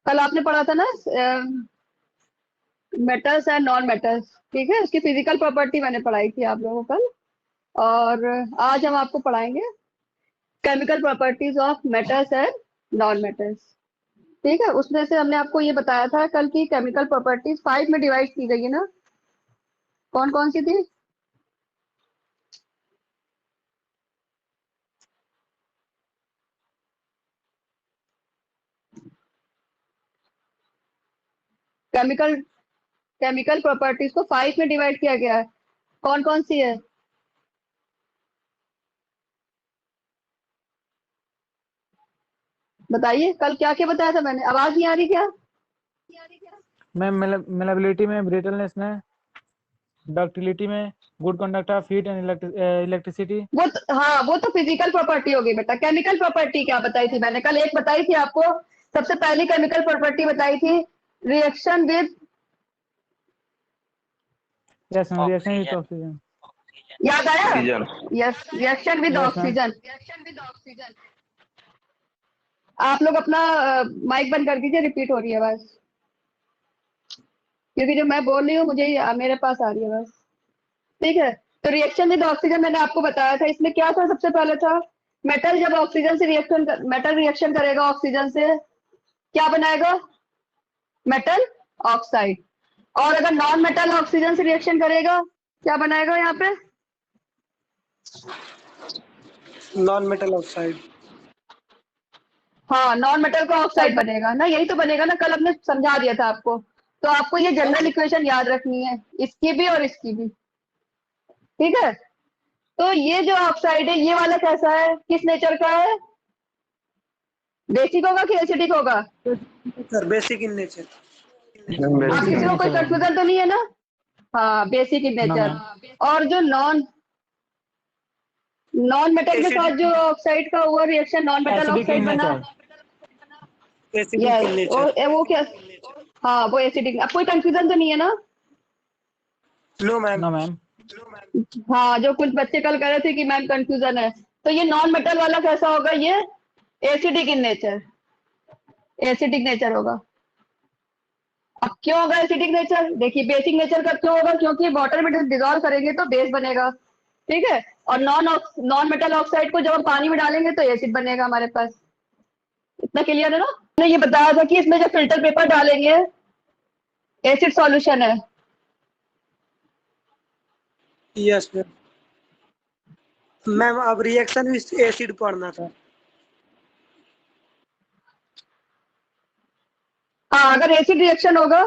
कल आपने पढ़ा था ना मेटल्स एंड नॉन मेटल्स, ठीक है, उसकी फिजिकल प्रॉपर्टी मैंने पढ़ाई थी आप लोगों को कल। और आज हम आपको पढ़ाएंगे chemical properties of metals and non metals. ठीक है, उसमें से हमने आपको ये बताया था कल की केमिकल प्रॉपर्टीज 5 में डिवाइड की गई है ना। कौन कौन सी थी? केमिकल केमिकल प्रॉपर्टीज को 5 में डिवाइड किया गया है। कौन कौन सी है? बताइए, कल क्या क्या बताया था मैंने? आवाज नहीं आ रही क्या? मैम मेलेबिलिटी में, ब्रिटलनेस में, डक्टिलिटी में, good conductor of heat and electricity. हाँ, वो तो फिजिकल प्रॉपर्टी हो गई बेटा। केमिकल प्रॉपर्टी क्या बताई थी मैंने कल? एक बताई थी आपको, सबसे पहली केमिकल प्रॉपर्टी बताई थी reaction with, yes ma'am, reaction with oxygen. याद आया? Oxygen. Yes, reaction with yes ma'am. Oxygen. आप लोग अपना माइक बंद कर दीजिए, रिपीट हो रही है आवाज, क्योंकि जो मैं बोल रही हूँ मुझे मेरे पास आ रही है बस। ठीक है, तो रिएक्शन विद ऑक्सीजन मैंने आपको बताया था। इसमें क्या था? सबसे पहले था मेटल जब ऑक्सीजन से मेटल रिएक्शन करेगा ऑक्सीजन से, क्या बनाएगा? Metal oxide. और अगर नॉन मेटल ऑक्सीजन से रिएक्शन करेगा, क्या बनाएगा यहाँ पे? Non metal oxide. हाँ, नॉन मेटल का ऑक्साइड बनेगा ना, यही तो बनेगा ना, कल हमने समझा दिया था आपको। तो आपको ये जनरल इक्वेशन याद रखनी है, इसकी भी और इसकी भी। ठीक है, तो ये जो ऑक्साइड है ये वाला कैसा है, किस नेचर का है? बेसिक होगा कि एसिडिक होगा? Sir basic in nature. आप किसी को कोई कंफ्यूजन तो नहीं है ना? हाँ, बेसिक इन नेचर। और जो नॉन मेटल के साथ जो ऑक्साइड का हुआ रिएक्शन, नॉन मेटल ऑक्साइड बना। Acidic in nature. वो क्या? हाँ, वो एसिडिक। अब कोई कंफ्यूजन तो नहीं है ना? No ma'am. No ma'am. हाँ, जो कुछ बच्चे कल कह रहे थे कि मैम कंफ्यूजन है, तो ये नॉन मेटल वाला कैसा होगा? ये acidic in nature, acidic nature होगा। अब क्यों होगा एसिडिक नेचर? देखिए, बेसिक नेचर का क्यों होगा? क्योंकि वाटर में डिजोल्व करेंगे तो बेस बनेगा। ठीक है, और नॉन मेटल ऑक्साइड को जब हम पानी में डालेंगे तो एसिड बनेगा हमारे पास। इतना क्लियर है ना? मैंने ये बताया था कि इसमें जब फिल्टर पेपर डालेंगे, एसिड सॉल्यूशन है। Yes ma'am. मैम अब रिएक्शन विद एसिड पढ़ना था। हाँ, अगर एसिड रिएक्शन होगा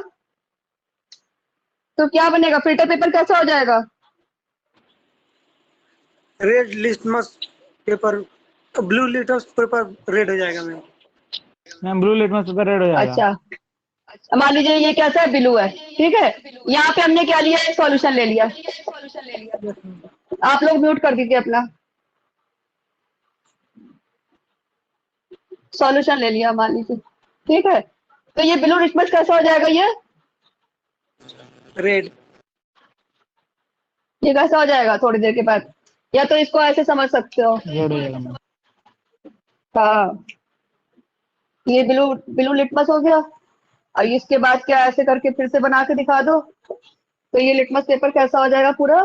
तो क्या बनेगा? फिल्टर पेपर कैसा हो जाएगा? Red litmus paper, blue litmus paper red हो जाएगा ma'am. Ma'am blue litmus paper red हो जाएगा। अच्छा, मान लीजिए ये कैसा है? ब्लू है। ठीक है, यहाँ पे हमने क्या लिया? एक सॉल्यूशन ले लिया। आप लोग म्यूट कर दीजिए अपना। सॉल्यूशन ले लिया मान लीजिए। ठीक है, तो ये ब्लू लिटमस कैसा हो जाएगा? रेड। ये कैसा हो जाएगा थोड़ी देर के बाद? या तो इसको ऐसे समझ सकते हो, रेड हो जाएगा मैम। हाँ, ये ब्लू ब्लू लिटमस हो गया। और इसके बाद क्या, ऐसे करके फिर से बना के दिखा दो, तो ये लिटमस पेपर कैसा हो जाएगा? पूरा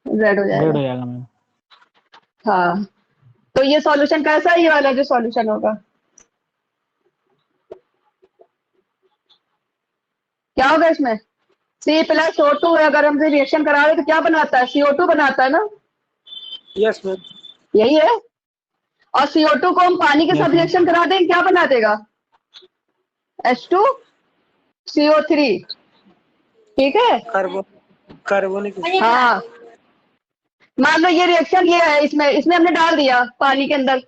रेड हो रेड जाएगा। हो जाएगा मैम। हाँ, तो ये सॉल्यूशन कैसा है? ये वाला जो सॉल्यूशन होगा क्या होगा इसमें? C+O2 है। अगर हम रिएक्शन करा रहे तो क्या बनाता है? CO2 बनाता है ना, यस मैम। यही है। और CO2 को हम पानी के साथ रिएक्शन करा दें, क्या बना देगा? H2CO3। ठीक है, कार्बोनिक। हाँ, मान लो ये रिएक्शन ये है, इसमें हमने डाल दिया पानी के अंदर,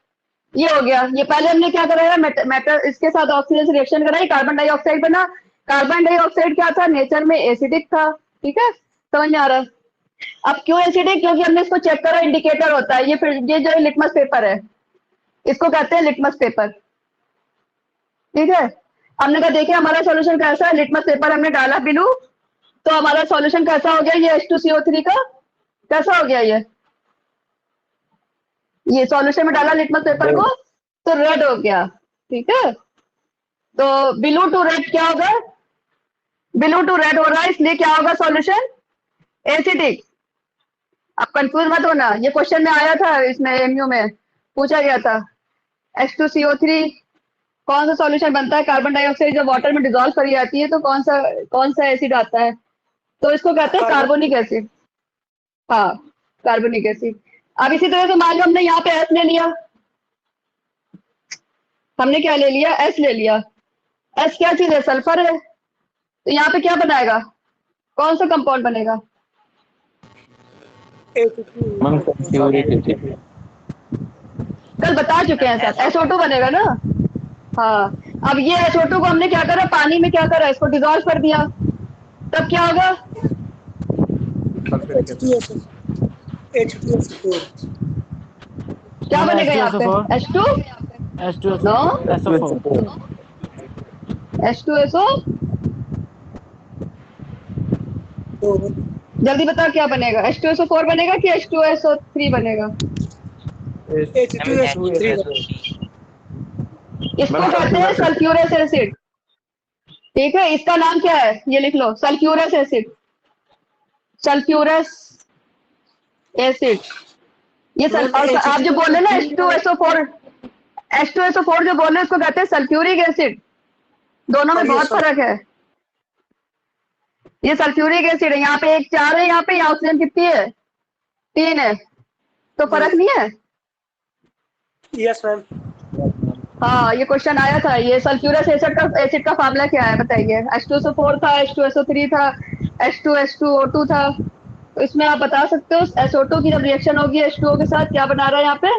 ये हो गया। ये पहले हमने क्या कराया? मेटल इसके साथ ऑक्सीजन से रिएक्शन कराई, कार्बन डाइऑक्साइड बना। कार्बन डाइऑक्साइड क्या था? नेचर में एसिडिक था। ठीक है, समझ में आ रहा है? अब क्यों एसिडिक? क्योंकि हमने इसको चेक करा, इंडिकेटर होता है। ये जो लिटमस पेपर है, इसको कहते हैं लिटमस पेपर। ठीक है, हमने कहा देखिए हमारा सॉल्यूशन कैसा है। लिटमस पेपर हमने डाला ब्लू, तो हमारा सॉल्यूशन कैसा हो गया? ये H2CO3 का कैसा हो गया? ये सॉल्यूशन में डाला लिटमस पेपर को तो रेड हो गया। ठीक है, तो ब्लू टू रेड क्या होगा? ब्लू टू रेड हो रहा है, इसलिए क्या होगा सॉल्यूशन? एसिडिक। अब कंफ्यूज मत होना, ये क्वेश्चन में आया था, इसमें एमयू में पूछा गया था। H2CO3 कौन सा सॉल्यूशन बनता है? कार्बन डाइऑक्साइड जब वाटर में डिजोल्व करी जाती है तो कौन सा एसिड आता है? तो इसको कहते हैं कार्बन। Carbonic acid. हाँ, कार्बोनिक एसिड। अब इसी तरह से मान लो हमने यहाँ पे एस ले लिया, हमने क्या ले लिया? एस ले लिया। एस क्या चीज है? सल्फर है। तो यहाँ पे क्या बनाएगा? कौन सा कंपाउंड बनेगा? Ma'am sulphuric acid. कल बता चुके हैं सर, SO2 बनेगा ना। हाँ, अब ये SO2 को हमने क्या करा? पानी में क्या करा? इसको डिजोल्व कर दिया, तब क्या होगा? Sulphuric acid. H2SO4। क्या मैम बनेगा यहाँ पे? H2SO4 H2 no, H2SO4 H2SO। जल्दी बताओ क्या बनेगा? H2SO4 बनेगा कि H2SO3 बनेगा? H2SO3। इसको कहते हैं सल्फ्यूरस एसिड। ठीक है, इसका नाम क्या है? ये लिख लो, सल्फ्यूरस एसिड। Sulphurous acid. ये और आप जो बोल रहे हैं ना H2SO4, H2SO4 जो बोल रहे हैं उसको कहते हैं सल्फ्यूरिक एसिड। दोनों में बहुत फर्क है। ये सल्फ्यूरिक एसिड है, यहाँ पे एक 4 है, यहाँ पे यहाँ ऑक्सीजन कितनी है? 3 है, तो फर्क नहीं है? Yes ma'am. हाँ, ये क्वेश्चन आया था। ये सल्फ्यूरस एसिड का फार्मूला क्या है बताइए? H2SO4 था, H2SO3 था, H2H2O2 था। तो इसमें आप बता सकते हो SO2 की जब रिएक्शन होगी H2O के साथ क्या बना रहा है यहाँ पे?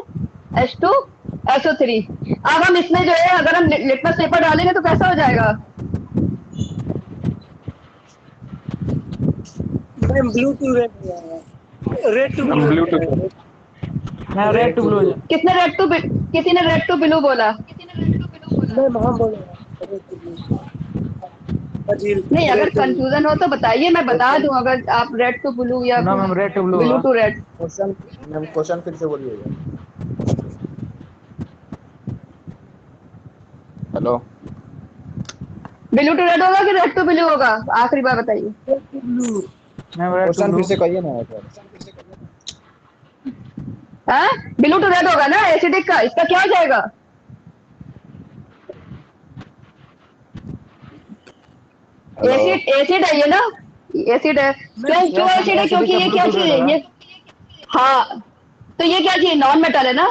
H2SO3। अब हम इसमें जो है अगर हम लिटमस पेपर डालेंगे तो कैसा हो जाएगा? मैम ब्लू टू रेड हो जाएगा, red to ma'am blue. Bluetooth. मैं रेड टू ब्लू किसी ने रेड टू ब्लू बोला? मैम हाँ बोलेगा रेड टू ब्लू। अजील नहीं, अगर रेड टू ब्लू। कंफ्यूजन हो तो बताइए, मैं बता दूं अगर आप रेड टू ब्लू या नो फिर ma'am red to blue blue होगा। To red. Question ma'am question फिर से बोलिएगा। हेलो। ब्लू टू रेड होगा कि रेड टू ब्लू होगा? आखिरी बार बताइए। Red to blue. Ma'am red to question blue. फिर से कहिए ना सर। हाँ, ब्लू टू रेड होगा ना एसिडिक का। इसका क्या हो जाएगा? हेलो। एसिड है ये ना, एसिड है। क्यों क्यों यस मैम एसिड है? क्योंकि एसिडिक का ये ब्लू क्या टू चीज रेड है होगा। ये? हाँ, तो ये क्या चीज? नॉन मेटल है ना,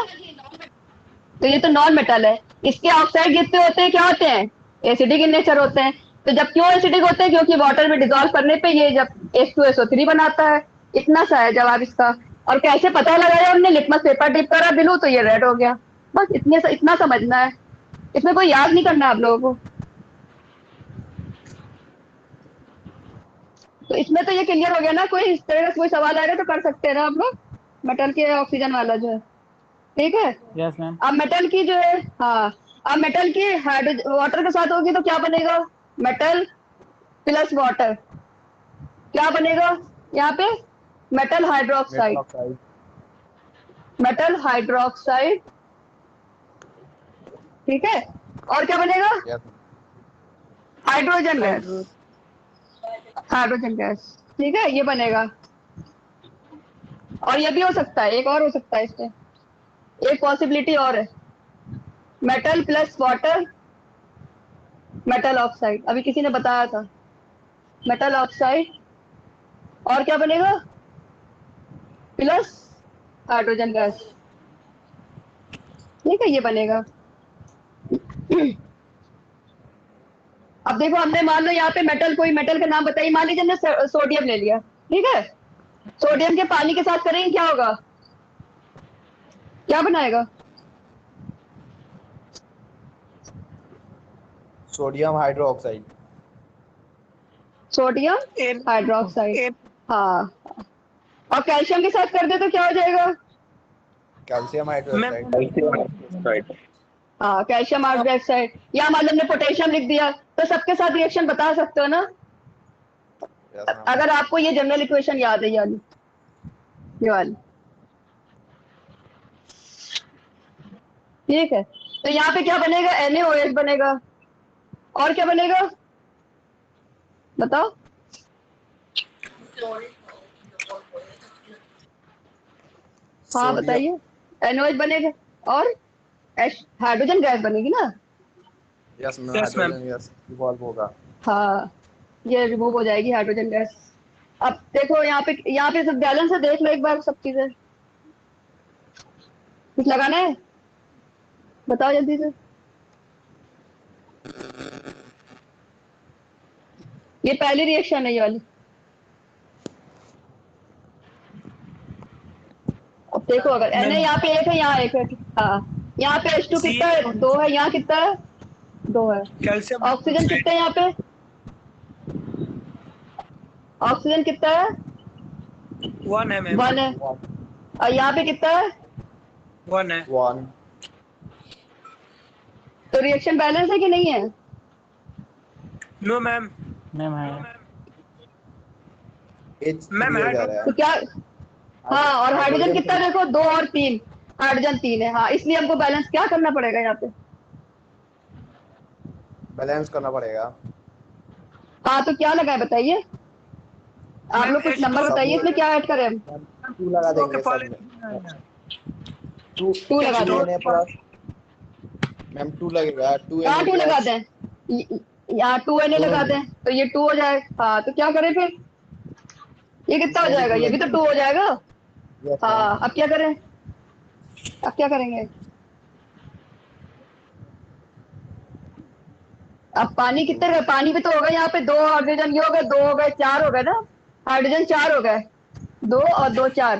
तो ये तो नॉन मेटल है। इसके ऑक्साइड जितने होते हैं क्या होते हैं? एसिडिक इन नेचर होते हैं। तो जब क्यों एसिडिक होते हैं? क्योंकि वाटर में डिजोल्व करने पे ये जब H2SO3 बनाता है। इतना सा है जवाब इसका। और कैसे पता लगाया हमने? लिटमस पेपर डिप करा ब्लू तो ये रेड हो गया। बस इतना समझना है, इसमें कोई याद नहीं करना आप लोगों को। तो इसमें तो ये क्लियर हो गया ना। कोई इस तरह का कोई सवाल आएगा तो कर सकते हैं ना आप लोग, मेटल के ऑक्सीजन वाला जो है। ठीक है, यस मैम। अब मेटल की जो है, हाँ, अब मेटल की हाइड्रोजन वाटर के साथ होगी तो क्या बनेगा? मेटल प्लस वाटर क्या बनेगा यहाँ पे? Metal metal hydroxide. Oxide. Metal hydroxide. ठीक है, और क्या बनेगा? Yes. Hydrogen gas. Hydro. Hydrogen gas, ठीक है, ये बनेगा। और ये भी हो सकता है, एक और हो सकता है इसमें, एक पॉसिबिलिटी और है। Metal plus water, metal oxide. अभी किसी ने बताया था मेटल ऑक्साइड, और क्या बनेगा? Plus hydrogen gas. ठीक है, ये बनेगा। अब देखो, हमने मान लो यहाँ पे मेटल, कोई मेटल का नाम बताइए। मान लीजिए हमने सोडियम ले लिया, ठीक है। सोडियम के पानी के साथ करेंगे क्या होगा? क्या बनाएगा? Sodium hydroxide. Sodium N. Hydroxide. N. हाँ, और कैल्शियम के साथ कर दे तो क्या हो जाएगा? Calcium ma'am hydroxide. हाँ, कैल्शियम हाइड्रोक्साइड। या मान लो हमने पोटेशियम लिख दिया, तो सबके साथ रिएक्शन बता सकते हो ना, यस मैम। अगर आपको ये जनरल इक्वेशन याद है, यानी ये वाली। ठीक है, तो यहाँ पे क्या बनेगा? NaOH बनेगा। और क्या बनेगा बताओ। हाँ सोडियम। बताइए। NOH बनेगा और हाइड्रोजन गैस बनेगी ना। Yes ma'am, yes ma'am. Hydrogen gas evolve होगा। हाँ ये रिमूव हो जाएगी हाइड्रोजन गैस। अब देखो यहाँ पे सब बैलेंस है, देख लो एक बार सब चीजें। कुछ लगाना है बताओ जल्दी से। ये पहली रिएक्शन है ये वाली। अब देखो अगर Na मैम यहाँ पे एक है यहाँ एक है। हाँ यहाँ पे H2 कितना है, 2 है, यहाँ कितना है, 2 है। कैल्शियम ऑक्सीजन हाइड्रोक्साइड कितना है यहाँ पे, ऑक्सीजन कितना है, 1 है मैम। 1 है। और यहाँ पे कितना है, 1 है। 1 तो रिएक्शन बैलेंस है कि नहीं है। No ma'am. मैम है। मैम H3 हो जा रहा तो है। क्या, हाँ और हाइड्रोजन कितना हाइड्रोजन देखो, 2 और 3, हाइड्रोजन 3 है। हाँ इसलिए हमको बैलेंस क्या करना पड़ेगा यहाँ पे। बैलेंस करना पड़ेगा। हाँ तो क्या लगाए बताइए, आप मैम लोग कुछ H2 नंबर सब बताइए में इसमें क्या ऐड करें हम। 2 लगा के देंगे सब पहले में। 2 2 लगा दें। Na प्लस मैम 2 लगेगा, 2 कहाँ Na 2 लगा प्लस। दें, यहाँ 2 Na दोनों लगा में दें तो ये 2 हो जाए। हाँ तो क्या करें फिर, ये कितना हो इसमें भी जाएगा, 2 ये भी तो लगेगा। 2 हो जाएगा। Yes ma'am. हाँ अब क्या करें, अब क्या करेंगे। अब पानी कितने रहे, पानी भी तो होगा यहाँ पे, 2 हाइड्रोजन ये हो गए, 2 हो गए, 4 हो गए ना, हाइड्रोजन 4 हो गए, 2 और 2 4।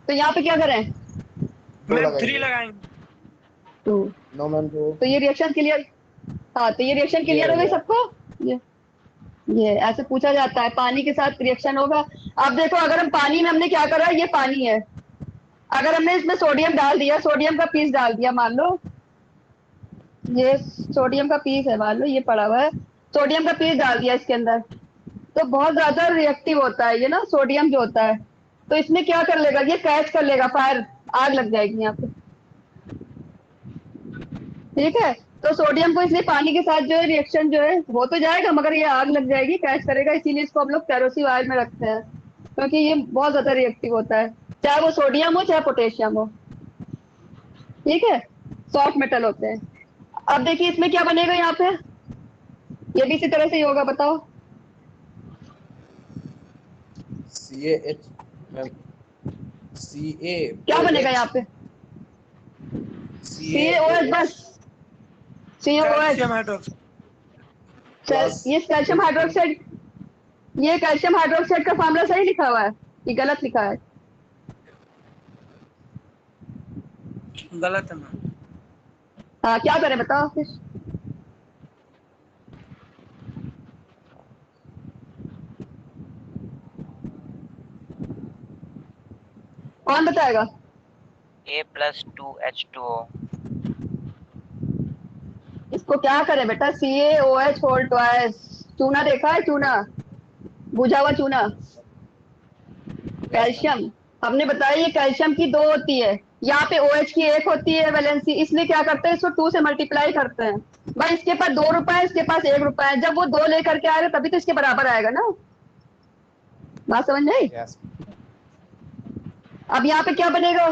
तो यहाँ पे क्या करें, 2 मैम 3 लगाएंगे। लगाएंगे। 2। नो मैम 2 तो ये रिएक्शन क्लियर, हाँ तो ये रिएक्शन ये क्लियर हो हो गई गया। सबको। ये ऐसे पूछा जाता है, पानी के साथ रिएक्शन होगा। अब देखो अगर हम पानी में हमने क्या करा, ये पानी है, अगर हमने इसमें सोडियम डाल दिया, सोडियम का पीस डाल दिया, मान लो ये सोडियम का पीस है, मान लो ये पड़ा हुआ है, सोडियम का पीस डाल दिया इसके अंदर, तो बहुत ज्यादा रिएक्टिव होता है ये ना, सोडियम जो होता है। तो इसमें क्या कर लेगा, ये कैच कर लेगा फायर, आग लग जाएगी यहाँ पे, ठीक है। तो सोडियम को इसलिए पानी के साथ जो है रिएक्शन जो है हो तो जाएगा, मगर ये आग लग जाएगी, कैच करेगा, इसीलिए इसको हम लोग केरोसिन ऑयल में रखते हैं, क्योंकि ये बहुत ज्यादा रिएक्टिव होता है, चाहे वो सोडियम हो चाहे पोटेशियम हो, ठीक है, सॉफ्ट मेटल होते हैं। अब देखिए इसमें क्या बनेगा यहाँ पे, ये भी इसी तरह से ही होगा, बताओ। CaH मैम क्या बनेगा CaOH यहाँ पे, CaOH CaOH बस, CaOH। कैल्शियम हाइड्रोक्साइड प्लस ये कैल्शियम हाइड्रोक्साइड, ये कैल्शियम हाइड्रोक्साइड का फॉर्मूला सही लिखा हुआ है कि गलत लिखा है। गलत है मैम। हाँ क्या करें बताओ फिर, कौन बताएगा। A+2H2O। इसको क्या करें बेटा, CaOH होल ट्वाइस, चूना देखा है, चूना बुझा हुआ चूना, यस मैम। कैल्शियम, हमने बताया ये कैल्शियम की 2 होती है, यहाँ पे OH की 1 होती है वैलेंसी, इसलिए क्या करते हैं, इसको 2 से मल्टीप्लाई करते हैं। भाई इसके पास 2 रुपए है, इसके पास 1 रुपए है, जब वो 2 लेकर के आएगा तभी तो इसके बराबर आएगा ना, बात समझ में आई। यस अब यहाँ पे क्या बनेगा,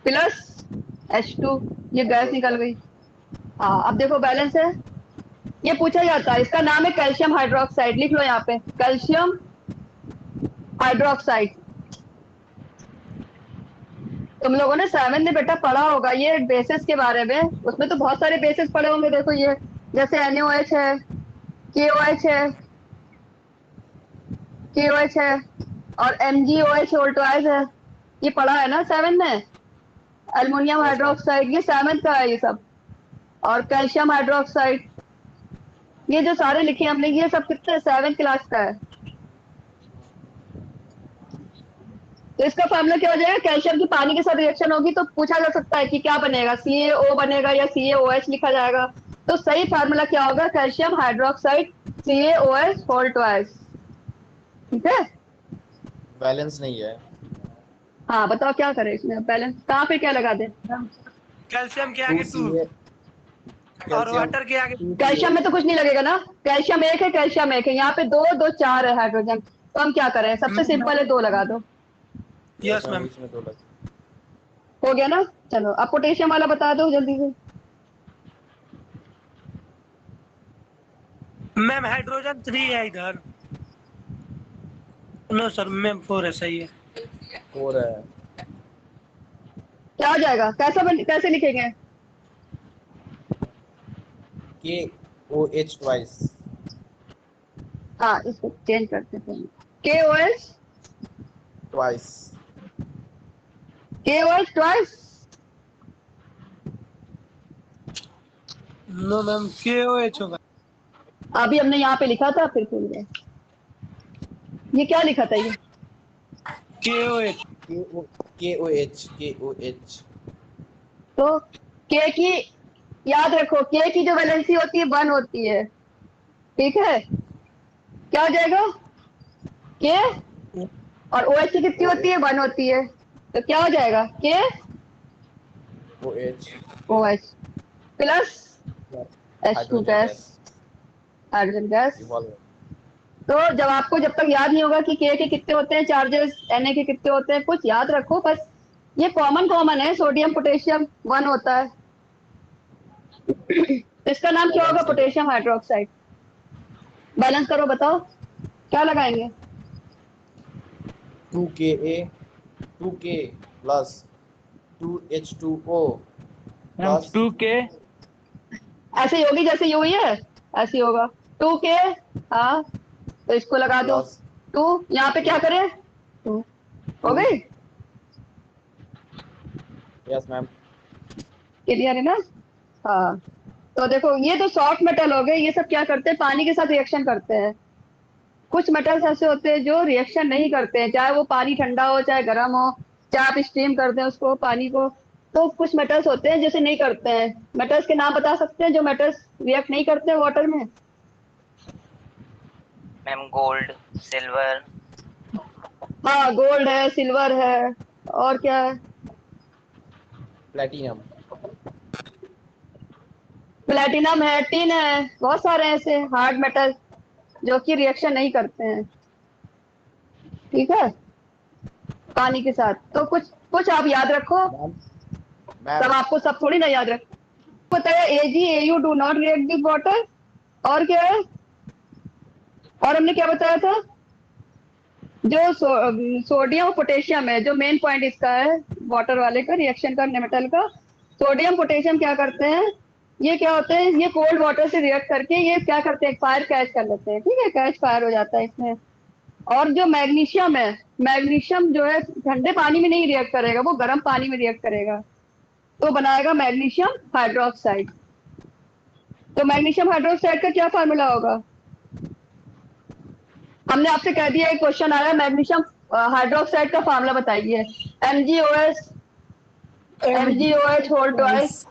प्लस H2, ये गैस निकल गई। हाँ अब देखो बैलेंस है, ये पूछा जाता है, इसका नाम है कैल्शियम हाइड्रोक्साइड, लिख लो यहाँ पे कैल्शियम हाइड्रोक्साइड। तुम लोगों ने 7 में बेटा पढ़ा होगा ये बेसिस के बारे में, उसमें तो बहुत सारे बेसिस पढ़े होंगे, देखो ये जैसे NaOH है, KOH है, KOH है और MgOH वोल्टवाइज है, ये पढ़ा है ना 7 में। Aluminium yes ma'am. हाइड्रोक्साइड ये 7 का है ये सब, और कैल्शियम हाइड्रोक्साइड, ये जो सारे लिखे हमने ये सब कितने 7 क्लास का है। तो इसका फॉर्मूला क्या हो जाएगा, कैल्शियम की पानी के साथ रिएक्शन होगी तो पूछा जा सकता है कि क्या बनेगा, CaO बनेगा या CaOH लिखा जाएगा। तो सही फार्मूला क्या होगा, calcium hydroxide CaOH whole twice, ठीक है। बैलेंस नहीं है। हाँ बताओ क्या करें इसमें, बैलेंस कहाँ पे क्या लगा दे। कैल्शियम के 2 आगे 2। CA और वाटर के आगे कैल्शियम में तो कुछ नहीं लगेगा ना, कैल्शियम एक है, कैल्शियम एक है, यहाँ पे दो दो चार है हाइड्रोजन, तो हम क्या करें, सबसे सिंपल है 2 लगा दो, यस मैम। इसमें 2 लगे। हो गया ना। चलो अब पोटेशियम वाला बता दो जल्दी से। मैम हाइड्रोजन 3 है इधर। नो सर मैम 4 है, सही है। 4 है। क्या हो जाएगा, कैसे लिखेंगे? KOH twice. हाँ इसको चेंज करते हैं, KOH twice. KOH twice. No ma'am KOH होगा। अभी हमने यहाँ पे लिखा था फिर भूल गए, ये क्या लिखा था ये? KOH। KOH। तो K की याद रखो, K की जो वैलेंसी होती है 1 होती है, ठीक है, क्या हो जाएगा K, और OH की कितनी होती है 1 होती है, तो क्या हो जाएगा OH KOH plus H2 gas, hydrogen gas. तो जब तक याद नहीं होगा कि K के कितने होते हैं चार्जेस, Na के कितने होते हैं, कुछ याद रखो बस, ये कॉमन है, सोडियम पोटेशियम 1 होता है। इसका नाम क्या होगा, पोटेशियम हाइड्रोक्साइड। बैलेंस करो, बताओ क्या लगाएंगे? 2Ka 2K plus 2H2O ma'am plus 2K ऐसे ही होगी जैसे ये हुई है, ऐसे ही होगा 2K। हाँ तो इसको लगा दो, प्लस 2 यहाँ पे क्या करें, 2 हो गई, यस मैम। क्लियर है ना। हाँ तो देखो ये तो सॉफ्ट मेटल हो गए, ये सब क्या करते हैं, पानी के साथ रिएक्शन करते हैं। कुछ मेटल्स ऐसे होते हैं जो रिएक्शन नहीं करते हैं, चाहे वो पानी ठंडा हो चाहे गर्म हो, चाहे आप स्टीम कर दें उसको पानी को, तो कुछ मेटल्स होते हैं जैसे नहीं करते हैं। मेटल्स के नाम बता सकते हैं जो मेटल्स रिएक्ट नहीं करते हैं वाटर में? Ma'am gold, silver. हाँ गोल्ड है, सिल्वर है, और क्या है, प्लेटिनम। प्लेटिनम है, टिन है, बहुत सारे ऐसे हार्ड मेटल जो कि रिएक्शन नहीं करते हैं, ठीक है, पानी के साथ। तो कुछ कुछ आप याद रखो, मैम सब आपको सब थोड़ी ना याद रख, बताया AgAU do not react with water, और क्या है, और हमने क्या बताया था, जो सोडियम और पोटेशियम है, जो मेन पॉइंट इसका है वाटर वाले का रिएक्शन करने मेटल का, सोडियम पोटेशियम क्या करते हैं, ये क्या होते हैं, ये कोल्ड वाटर से रिएक्ट करके ये क्या करते हैं, फायर कैच कर लेते हैं, ठीक है, कैच फायर हो जाता है इसमें। और जो मैग्नीशियम है, मैग्नीशियम जो है ठंडे पानी में नहीं रिएक्ट करेगा, वो गर्म पानी में रिएक्ट करेगा, तो बनाएगा मैग्नीशियम हाइड्रोक्साइड। तो मैग्नीशियम हाइड्रोक्साइड का क्या फार्मूला होगा, हमने आपसे कह दिया, एक क्वेश्चन आया मैग्नीशियम हाइड्रोक्साइड का फार्मूला बताइए, MgOH होल ट्वाइस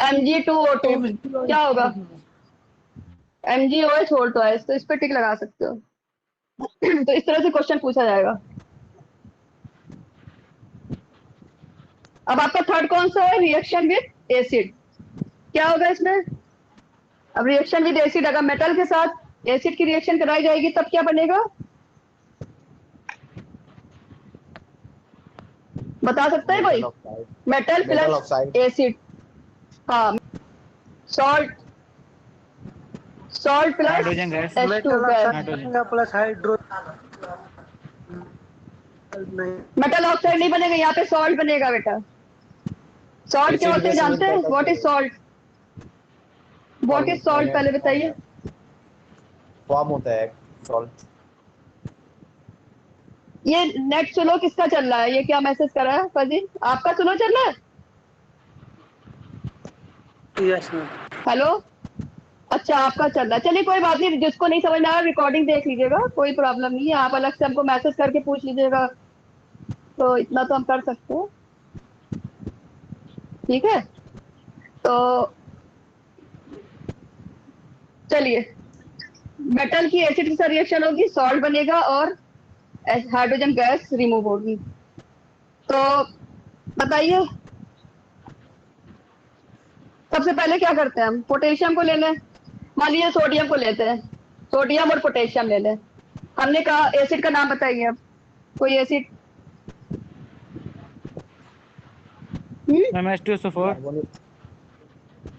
Mg2O2, क्या होगा, MgOH होल ट्वाइस, तो इस पे टिक लगा सकते हो। तो इस तरह से क्वेश्चन पूछा जाएगा। अब आपका थर्ड कौन सा है, रिएक्शन विद एसिड, क्या होगा इसमें, अब रिएक्शन विद एसिड, अगर मेटल के साथ एसिड की रिएक्शन कराई जाएगी तब क्या बनेगा, बता सकता है कोई, metal metal plus oxide. Acid, हाँ salt, salt plus hydrogen gas. H2 metal gas, oxide plus hydro नहीं। मेटल ऑक्साइड नहीं बनेगा, यहाँ पे सॉल्ट बनेगा बेटा। सॉल्ट क्या होते हैं जानते हैं, what is salt, what is salt पहले बताइए। फॉर्म होता है सॉल्ट। ये नेट स्लो किसका चल रहा है, ये क्या मैसेज कर रहा है फजील, आपका स्लो चल रहा है, यस मैम। हेलो, अच्छा आपका चल रहा है, चलिए कोई बात नहीं, जिसको नहीं समझ में आ रहा रिकॉर्डिंग देख लीजिएगा, कोई प्रॉब्लम नहीं है, आप अलग से हमको मैसेज करके पूछ लीजिएगा, तो इतना तो हम कर सकते हैं, ठीक है। तो चलिए, मेटल की एसिड के साथ रिएक्शन होगी, सॉल्ट बनेगा और हाइड्रोजन गैस रिमूव होगी। तो बताइए, सबसे सबसे पहले क्या करते हैं हम, पोटेशियम को ले लें। मान लीजिए सोडियम को लेते हैं, सोडियम और पोटेशियम ले लें। हमने कहा एसिड का नाम बताइए अब, कोई एसिड। Ma'am H2SO4।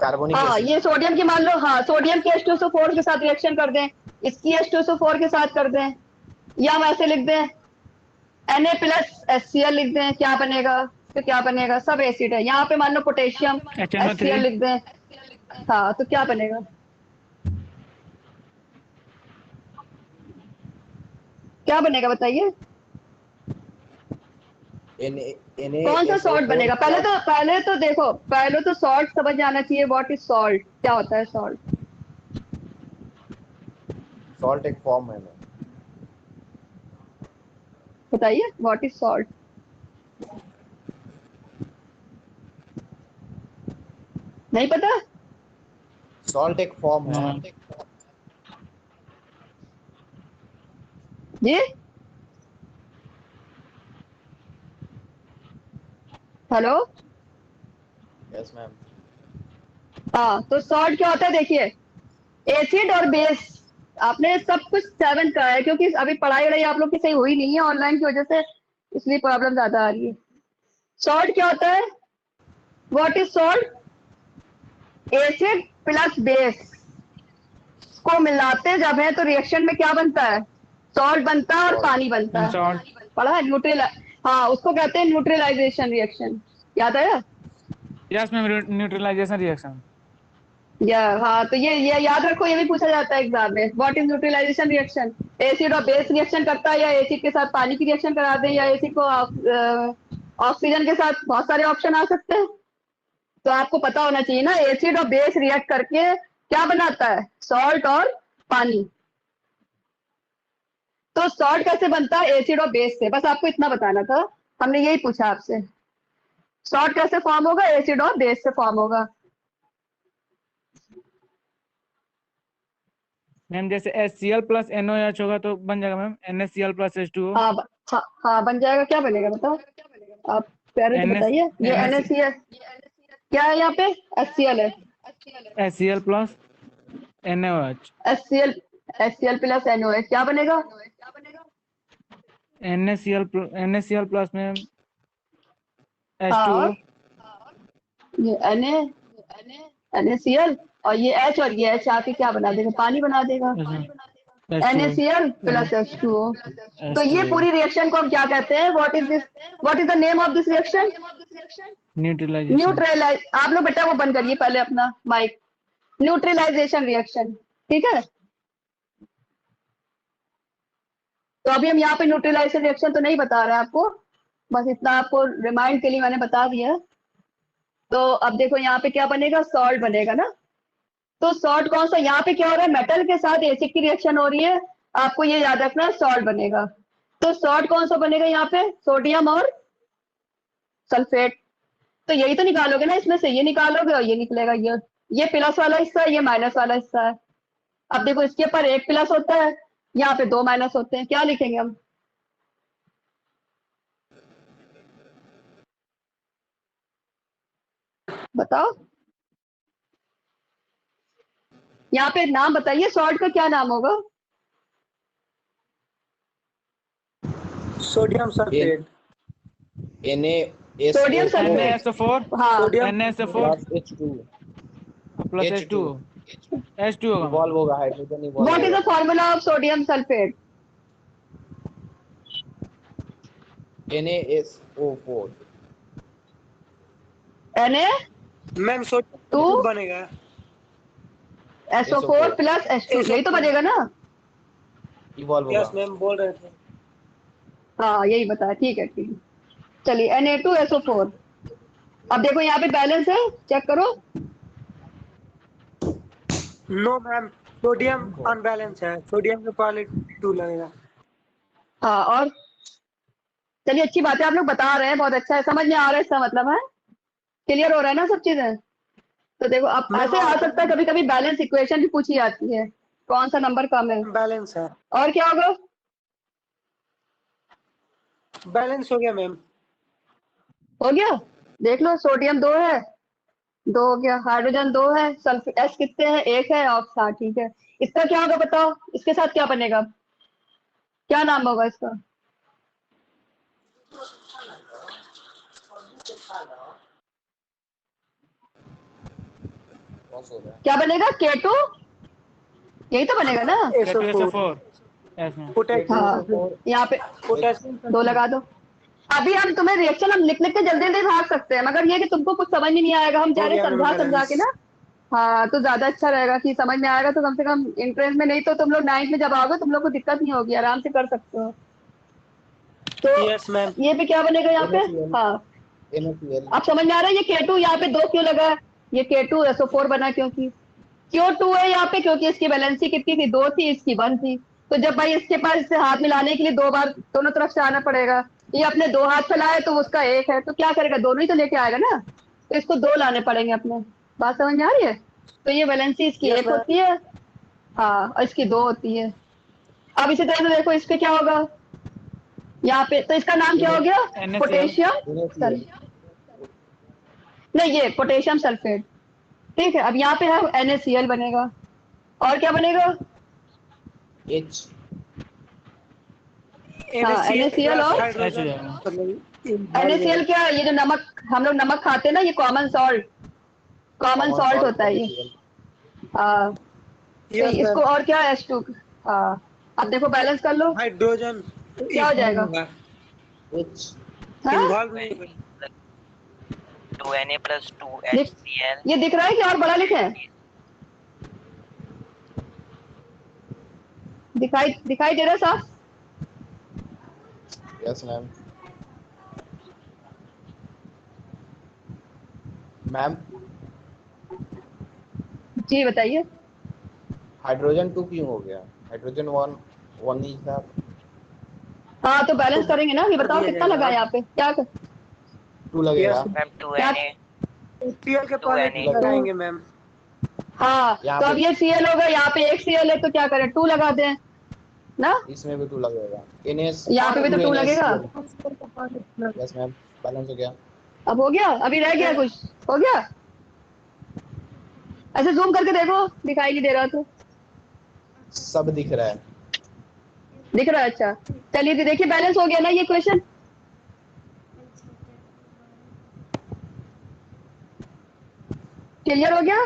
कार्बोनिक हाँ, एसिड। ये सोडियम की मान लो, हाँ सोडियम की H2SO4 के साथ रिएक्शन कर दें, इसकी H2SO4 के साथ कर दें, या हम ऐसे लिख दें Na+HCl लिख दें, क्या बनेगा? तो क्या बनेगा? सब एसिड है। यहाँ पे मान लो पोटेशियम HNO3। HCl लिख दें, हाँ तो क्या बनेगा? क्या बनेगा बताइए? कौन सा सॉल्ट Na बनेगा? पहले तो देखो, पहले तो सॉल्ट समझ आना चाहिए। What is salt? क्या होता है सॉल्ट? सॉल्ट एक फॉर्म है मैम। बताइए व्हाट इज सॉल्ट। नहीं पता? सॉल्ट एक फॉर्म है। हाँ। जी, हेलो। Yes ma'am. हाँ, तो सॉल्ट क्या होता है देखिए, एसिड और बेस। आपने सब कुछ 7 का है, क्योंकि अभी पढ़ाई वढ़ाई आप लोग की सही हुई नहीं है ऑनलाइन की वजह से, इसलिए प्रॉब्लम ज्यादा आ रही है। सॉल्ट क्या होता है? What is salt? Acid plus base को मिलाते जब है तो रिएक्शन में क्या बनता है? सॉल्ट बनता है और पानी बनता मैम है। सॉल्ट। पढ़ा है न्यूट्रल? हाँ, उसको कहते हैं न्यूट्रलाइजेशन रिएक्शन। याद आया? Yes ma'am, neutralisation reaction. हाँ, तो ये याद रखो, ये भी पूछा जाता है एग्जाम में। What is neutralisation reaction? Acid और बेस रिएक्शन करता है, या एसिड के साथ पानी की रिएक्शन करा दें, या एसिड को ऑक्सीजन के साथ। बहुत सारे ऑप्शन आ सकते हैं, तो आपको पता होना चाहिए ना, एसिड और बेस रिएक्ट करके क्या बनाता है? सॉल्ट और पानी। तो सॉल्ट कैसे बनता है? एसिड और बेस से। बस आपको इतना बताना था, हमने यही पूछा आपसे। सॉल्ट कैसे फॉर्म होगा? एसिड और बेस से फॉर्म होगा। मैम जैसे HCl प्लस NOH होगा तो बन जाएगा मैम NaCl प्लस H2O। हाँ हाँ हाँ, बन जाएगा। क्या बनेगा बताओ आप, प्यारे से NS बताइए। ये NS NaCl क्या है? यहाँ पे HCl है। HCl plus NaOH। HCl plus NOH क्या बनेगा? NaCl प्लस मैम हाँ, H2O। और ये NaCl, और ये H, और ये H आके क्या बना देगा? पानी बना देगा। H2O। NaCl plus H2O। तो ये H2O पूरी रिएक्शन को हम क्या कहते हैं? What is this? What is the name of this reaction? Neutralisation. Neutralise. आप लोग बेटा वो बंद करिए पहले अपना माइक। न्यूट्रलाइजेशन रिएक्शन, ठीक है। तो अभी हम यहाँ पे न्यूट्रलाइजेशन रिएक्शन तो नहीं बता रहे हैं आपको, बस इतना आपको रिमाइंड के लिए मैंने बता दिया। तो अब देखो यहाँ पे क्या बनेगा? सॉल्ट बनेगा ना। तो सॉल्ट कौन सा? यहाँ पे क्या हो रहा है? मेटल के साथ एसिड की रिएक्शन हो रही है, आपको ये याद रखना, सॉल्ट बनेगा। तो सॉल्ट कौन सा बनेगा यहाँ पे? सोडियम और सल्फेट। तो यही तो निकालोगे ना इसमें से, ये निकालोगे और ये निकलेगा। ये प्लस वाला हिस्सा है, ये माइनस वाला हिस्सा है। अब देखो, इसके ऊपर एक प्लस होता है, यहाँ पे 2 माइनस होते हैं। क्या लिखेंगे हम? बताओ, यहाँ पे नाम बताइए, सॉल्ट का क्या नाम होगा? Sodium sulphate. Sodium sulphate. NaSO4 हाँ, sodium NaSO4 plus H2 plus H2 H2O। H2 होगा मैम। इवॉल्व होगा, हाइड्रोजन इवॉल्व व्हाट इज होगा। The formula of sodium sulphate? NaSO4। Na ma'am sodium two sulphate बनेगा। SO4 plus H2, यही तो बनेगा ना? Evolve होगा। यस मैम, बोल रहे थे। हाँ, यही बताया। ठीक है, ठीक है। चलिए, Na2SO4। अब देखो यहाँ पे बैलेंस है, चेक करो। नो मैम, सोडियम अनबैलेंस है, सोडियम के पहले 2 लगेगा। हाँ, और चलिए, अच्छी बात है, आप लोग बता रहे हैं, बहुत अच्छा है, समझ में आ रहा है, इसका मतलब है क्लियर हो रहा है ना सब चीजें। तो देखो, अब मैम ऐसे आ सकता है कभी कभी बैलेंस इक्वेशन भी पूछी जाती है, कौन सा नंबर कम है। बैलेंस है। और क्या होगा? बैलेंस हो गया मैम। हो गया। देख लो, सोडियम 2 है, दो हो गया, हाइड्रोजन दो है, सल्फर एस कितने हैं, एक है, ऑक्स हाँ ठीक है। इसका क्या होगा बताओ, इसके साथ क्या बनेगा, क्या नाम होगा इसका? क्रॉस हो रहा है। क्या बनेगा, K2, यही तो बनेगा ना? K2SO4 yes ma'am. पोटेशियम हाँ यहाँ पे पोटेशियम दो लगा दो। अभी हम तुम्हें रिएक्शन हम लिख लिख के जल्दी जल्दी भाग सकते हैं, मगर ये कि तुमको कुछ समझ में नहीं आएगा, हम जा रहे गया समझा मैम समझा के बैलेंस। ना। हाँ तो ज्यादा अच्छा रहेगा कि समझ में आएगा, तो कम से कम इंट्रेंस में, नहीं तो तुम लोग 9th में जब आओगे तुम लोग को दिक्कत नहीं होगी, आराम से कर सकते हो। तो यस मैम। ये पे क्या बनेगा यहाँ पे? NaCl हाँ NaCl अब समझ में आ रहा है, ये K2 यहाँ पे दो क्यों लगा है, ये K2SO4 बना क्योंकि क्यों 2 है यहाँ पे, क्योंकि इसकी वैलेंसी कितनी थी, 2 थी, इसकी 1 थी। तो जब भाई इसके पास इससे हाथ मिलाने के लिए 2 बार दोनों तरफ से आना पड़ेगा, ये अपने 2 हाथ फैलाए तो उसका 1 है, तो क्या करेगा, दोनों ही तो लेके आएगा ना, तो इसको 2 लाने पड़ेंगे अपने। बात समझ में आ रही है? तो ये वैलेंसी इसकी Yes, 1 ma'am. होती है, हाँ, और इसकी 2 होती है। अब इसी तरह से देखो इसके क्या होगा यहाँ पे, तो इसका नाम क्या हो गया, NaCl पोटेशियम NaCl नहीं, ये पोटेशियम सल्फेट। ठीक है, अब यहाँ पे है NaCl बनेगा, और क्या बनेगा? H हाँ NaCl और H हो जाएगा। NaCl क्या है, ये जो नमक हम लोग नमक खाते हैं ना, ये कॉमन सॉल्ट common salt होता है ये। NaCl हाँ तो यस इसको मैम। और क्या है, H2। हाँ अब देखो बैलेंस कर लो, हाइड्रोजन क्या हो जाएगा? H हाँ इन्वॉल्व नहीं होगा। 2Na plus दिख 2HCl ये दिख रहा है कि और बड़ा लिखे हैं? दिखाई दे रहा है साफ? yes ma'am मैम जी बताइए। हाइड्रोजन 2 क्यों हो गया, हाइड्रोजन 1 ही था। हाँ तो बैलेंस करेंगे ना, ये बताओ दिया कितना जाएगा। लगा है यहाँ पे, क्या 2 लगेगा Yes, मैम क्या 2Na Cl के पहले 2Na लगाएंगे मैम। हाँ यहाँ तो अब पे ये Cl होगा, यहाँ पे एक Cl है, तो क्या करें, 2 लगा दें ना, इसमें भी 2 लगेगा NaS यहाँ पे भी तो 2 लगेगा। यस मैम बैलेंस हो गया। अब हो गया, अभी रह गया कुछ, हो गया? ऐसे जूम करके देखो, दिखाई नहीं दे रहा तो सब दिख रहा है। दिख रहा है, अच्छा चलिए, तो देखिए बैलेंस हो गया ना ये क्वेश्चन। क्लियर हो गया?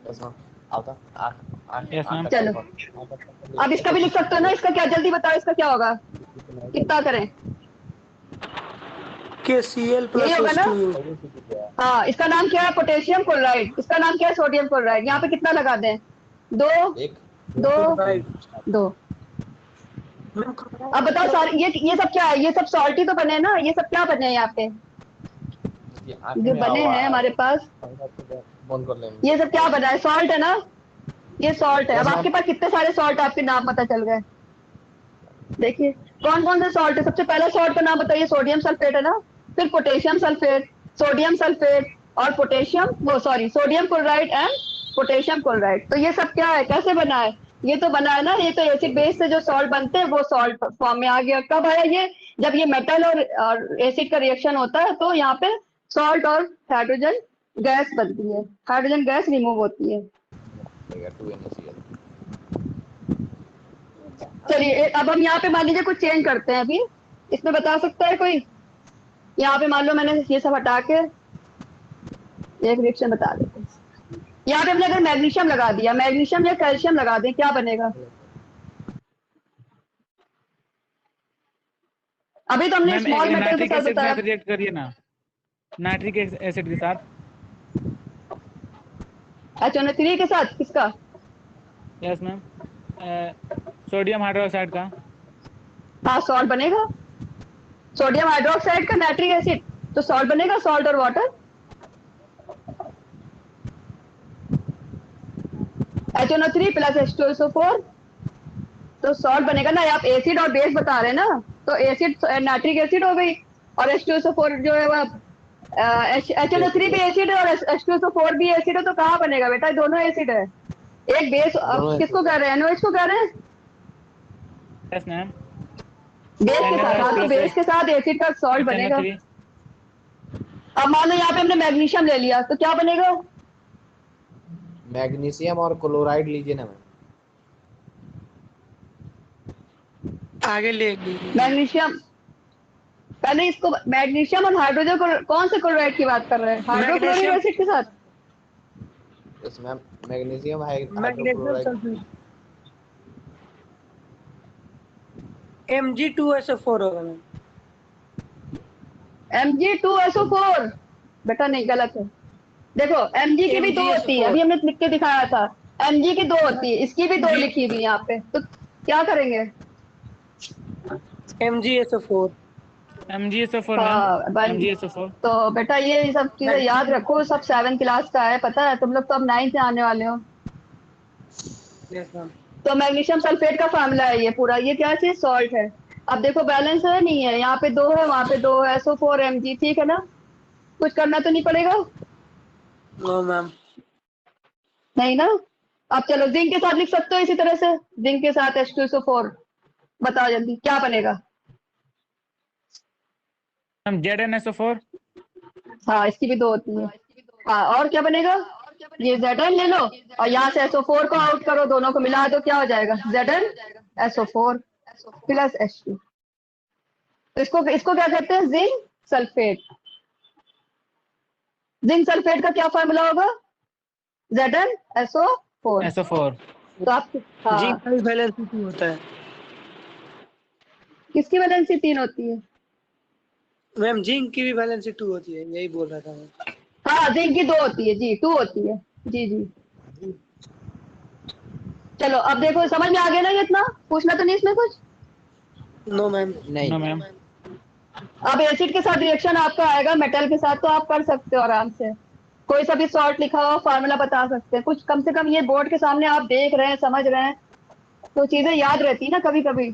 यस मैम आता Yes, ma'am. चलो अब इसका भी लिख सकते हो ना, इसका क्या, जल्दी बताओ इसका क्या होगा, कितना करें? KCl यही होगा ना? +H2O। हाँ इसका नाम क्या है, पोटेशियम क्लोराइड, इसका नाम क्या है, सोडियम क्लोराइड। यहाँ पे कितना लगा दें, 2 एक 2 राइट 2। अब बताओ सारे ये सब क्या है, ये सब सॉल्ट ही तो बने हैं ना, ये सब क्या बने हैं यहाँ पे जो बने हैं हमारे पास, बंद कर लेंगे। ये सब क्या बना है, सॉल्ट है ना, ये सॉल्ट है। अब आपके पास कितने सारे सॉल्ट आपके नाम पता चल गए, देखिए कौन कौन से सॉल्ट है। सबसे पहला सॉल्ट का नाम बताइए, सोडियम सल्फेट है ना, फिर पोटेशियम सल्फेट, सोडियम सल्फेट और पोटेशियम, वो sorry sodium chloride and potassium chloride. तो ये सब क्या है, कैसे बना है, ये तो बना है ना, ये तो एसिड बेस से जो सॉल्ट बनते हैं वो सॉल्ट फॉर्म में आ गया। कब आया ये, जब ये मेटल और एसिड का रिएक्शन होता है, तो यहाँ पे सॉल्ट और हाइड्रोजन गैस बनती है, हाइड्रोजन गैस रिमूव होती है। 2 NaCl चलिए अब हम यहाँ पे मान लीजिए कुछ चेंज करते हैं, अभी इसमें बता सकता है कोई, यहाँ पे मान लो मैंने ये सब हटा के एक रिएक्शन बता देते हैं। यहाँ पे हमने अगर मैग्नीशियम लगा दिया, मैग्नीशियम या कैल्शियम लगा दें, क्या बनेगा? अभी तो हमने मैम स्मॉल मेटल के नाइट्रिक साथ एसिड के बताया। साथ रिएक्ट करिए ना, नाइट्रिक एसिड के साथ। HNO3 के साथ किसका? यस मैम, सोडियम हाइड्रोक्साइड का। हाँ सॉल्ट बनेगा, सोडियम हाइड्रोक्साइड का नाइट्रिक एसिड, तो सॉल्ट बनेगा, सॉल्ट और वाटर। HNO3 प्लस H2SO4 तो सॉल्ट बनेगा ना। आप एसिड और बेस बता रहे हैं ना, तो एसिड नाइट्रिक एसिड हो गई, और H2SO4 जो है वो HNO3 भी एसिड है और H2SO4 भी एसिड है, तो कहाँ बनेगा बेटा, दोनों एसिड है। एक बेस किसको कह रहे हैं, NOH को कह रहे हैं, यस मैम, बेस के साथ, हाँ तो बेस के साथ एसिड का सॉल्ट बनेगा। अब मान लो यहाँ पे हमने मैग्नीशियम ले लिया तो क्या बनेगा? मैग्नीशियम और क्लोराइड लीजिए ना मैम। आगे ले लीजिए। मैग्नीशियम, पहले इसको मैग्नीशियम और हाइड्रोजन को कौन से क्लोराइड की बात कर रहे हैं? हाइड्रोक्लोरिक मैग्नीशियम एसिड के साथ? Yes ma'am, magnesium magnesium hydrochloride. Sulphate Mg2SO4 होगा मैम। Mg2SO4 बेटा नहीं, गलत है। देखो Mg की भी दो होती है, MgSO4 अभी हमने लिख के दिखाया था। Mg की दो होती है, इसकी भी दो लिखी हुई है यहाँ पे, तो क्या करेंगे? MgSO4 MgSO4 मैम, हाँ बन। MgSO4। तो बेटा ये सब चीजें याद रखो, सब 7 क्लास का है, पता है तुम लोग तो अब 9 से आने वाले हो। Yes ma'am. तो मैग्नीशियम सल्फेट का फार्मूला है ये पूरा, ये क्या चीज? सॉल्ट है। अब देखो बैलेंस है नहीं है, यहाँ पे 2 है, वहां पे 2 है, SO4 Mg, ठीक है ना? कुछ करना तो नहीं पड़ेगा? No ma'am. नहीं ना? अब चलो जिंक के साथ लिख सकते हो इसी तरह से, जिंक के साथ H2SO4, बताओ जल्दी क्या बनेगा? Ma'am ZnSO4। हाँ इसकी भी 2 होती है। हाँ और क्या बनेगा? ये Zn ले लो और यहाँ से SO4 को आउट करो, दोनों को मिला दो, क्या हो जाएगा? ZnSO4 plus H2। तो इसको इसको क्या कहते हैं? Zinc sulphate. जिंक सल्फेट का क्या फार्मूला होगा? ZnSO4। SO4। तो आप हाँ, जिंक का भी बैलेंस 2 होता है किसकी वैलेंसी 3 होती है? मैम। जिंक की भी बैलेंस 2 होती है, यही बोल रहा था मैं। हाँ जिंक की 2 होती है जी, 2 होती है जी जी। चलो अब देखो समझ में आ गया ना? ये इतना पूछना तो नहीं इसमें कुछ? No ma'am. नहीं नो मैम। अब एसिड के साथ रिएक्शन आपका आएगा मेटल के साथ, तो आप कर सकते हो आराम से, कोई सा भी सॉल्ट लिखा हो फार्मूला बता सकते हैं, कुछ कम से कम ये बोर्ड के सामने आप देख रहे हैं, समझ रहे हैं, तो चीजें याद रहती ना कभी कभी।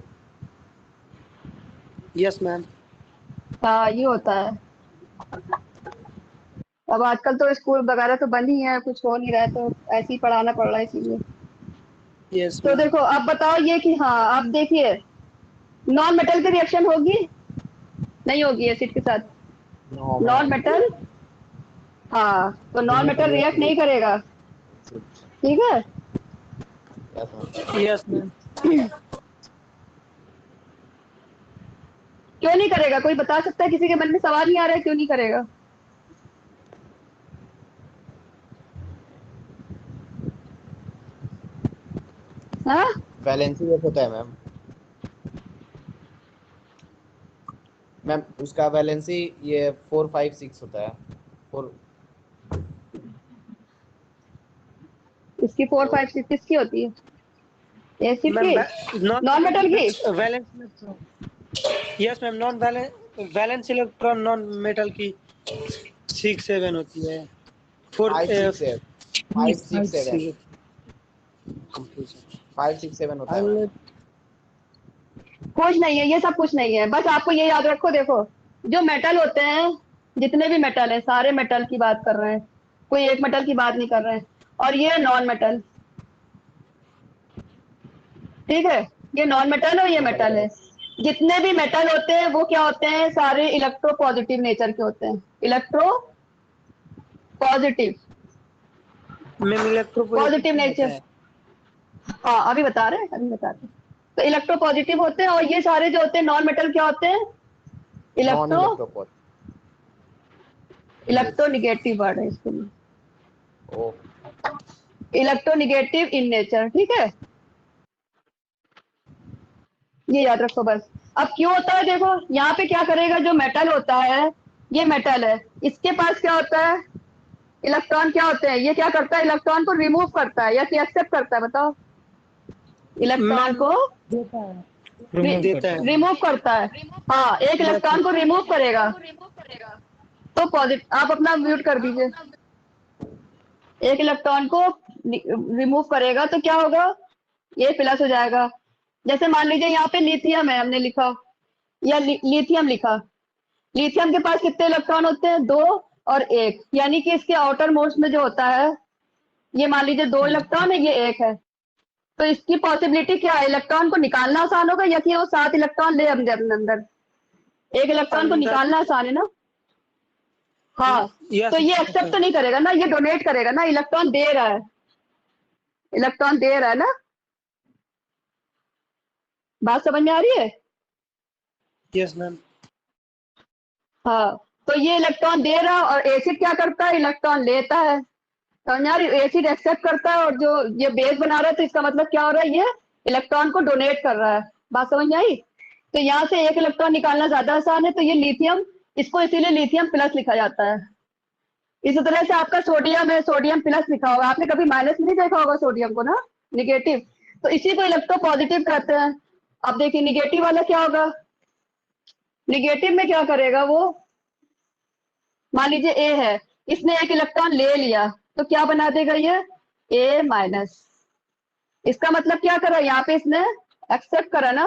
Yes ma'am. हाँ ये होता है। अब आजकल तो स्कूल वगैरह तो बंद ही है, कुछ हो नहीं रहा है, तो ऐसे ही पढ़ाना पड़ रहा है इसीलिए। यस तो मैम। देखो आप बताओ ये कि हाँ आप देखिए, नॉन मेटल की रिएक्शन होगी? नहीं होगी एसिड के साथ? No non ma'am. मेटल, हाँ तो नॉन मेटल रिएक्ट नहीं करेगा, ठीक है? Yes ma'am. क्यों नहीं करेगा? कोई बता सकता है? किसी के मन में सवाल नहीं आ रहा है क्यों नहीं करेगा? हाँ वैलेंसी एक होता है मैम। मैम उसका वैलेंसी ये 4 5 6 होता है। 4 इसकी 4 5 6 किसकी होती है? एसिड मैम की? नॉन नॉन मेटल की? Valence electron. Yes ma'am. Non valence electron non metal की 6 7 होती है। 4 5 6 7 5 6 7 कंफ्यूजन। 5 6 7 होता है मैम। कुछ नहीं है, ये सब कुछ नहीं है, बस आपको ये याद रखो। देखो जो मेटल होते हैं, जितने भी मेटल है, सारे मेटल की बात कर रहे हैं, कोई एक मेटल की बात नहीं कर रहे हैं। और ये नॉन मेटल, ठीक है? ये नॉन मेटल और ये मेटल है। जितने भी मेटल होते हैं वो क्या होते हैं? सारे इलेक्ट्रो पॉजिटिव नेचर के होते हैं। इलेक्ट्रो पॉजिटिव, मैम पॉजिटिव इलेक्ट्रोपोरेटिव होता नेचर। है। हाँ अभी बता रहे हैं, अभी बता रहे हैं। तो इलेक्ट्रो पॉजिटिव होते हैं, और ये सारे जो होते हैं नॉन मेटल क्या होते हैं? नॉन इलेक्ट्रो इलेक्ट्रोपोल। इलेक्ट्रोनिगेटिव वर्ड है इसके लिए, ओ इलेक्ट्रोनिगेटिव इन नेचर, ठीक है? ये याद रखो बस। अब क्यों होता है? देखो यहाँ पे क्या करेगा, जो मेटल होता है, ये मेटल है, इसके पास क्या होता है? इलेक्ट्रॉन क्या होते हैं? ये क्या करता है? इलेक्ट्रॉन को रिमूव करता है या कि एक्सेप्ट करता है? बताओ। इलेक्ट्रॉन मैम को देता है। रिमूव देता करता है। है। रिमूव करता है। हाँ एक इलेक्ट्रॉन को रिमूव करेगा तो पॉजिटिव, आप अपना म्यूट कर दीजिए। एक इलेक्ट्रॉन को रिमूव करेगा तो क्या होगा? ये प्लस हो जाएगा। जैसे मान लीजिए यहाँ पे लिथियम है, हमने लिखा, या लिथियम लिखा। लिथियम के पास कितने इलेक्ट्रॉन होते हैं? 2 और 1, यानी कि इसके आउटर मोस्ट में जो होता है, ये मान लीजिए 2 इलेक्ट्रॉन है, ये 1 है, तो इसकी पॉसिबिलिटी क्या है? इलेक्ट्रॉन को निकालना आसान होगा या कि वो 7 इलेक्ट्रॉन ले अपने अंदर? एक इलेक्ट्रॉन को अंदर निकालना आसान है ना? हाँ Yes, तो ये एक्सेप्ट तो नहीं करेगा ना, ये डोनेट करेगा ना, इलेक्ट्रॉन दे रहा है, इलेक्ट्रॉन दे रहा है ना। बात समझ में आ रही है? yes ma'am. हाँ तो ये इलेक्ट्रॉन दे रहा है और एसिड क्या करता है, इलेक्ट्रॉन लेता है। समझ आ रही है? एसिड एक्सेप्ट करता है और जो ये बेस बना रहा है तो इसका मतलब क्या हो रहा है, ये इलेक्ट्रॉन को डोनेट कर रहा है। बात समझ में आई? तो यहाँ से एक इलेक्ट्रॉन निकालना ज्यादा आसान है, तो ये लिथियम, इसको इसीलिए लिथियम प्लस लिखा जाता है। इसी तरह से आपका सोडियम है, सोडियम प्लस लिखा होगा, आपने कभी माइनस नहीं देखा होगा सोडियम को ना, निगेटिव। तो इसी को इलेक्ट्रो पॉजिटिव कहते हैं। अब देखिए निगेटिव वाला क्या होगा, निगेटिव में क्या करेगा वो, मान लीजिए ए है, इसने एक इलेक्ट्रॉन ले लिया तो क्या बना देगा ये, ए माइनस। इसका मतलब क्या करा, यहाँ पे इसने एक्सेप्ट करा ना,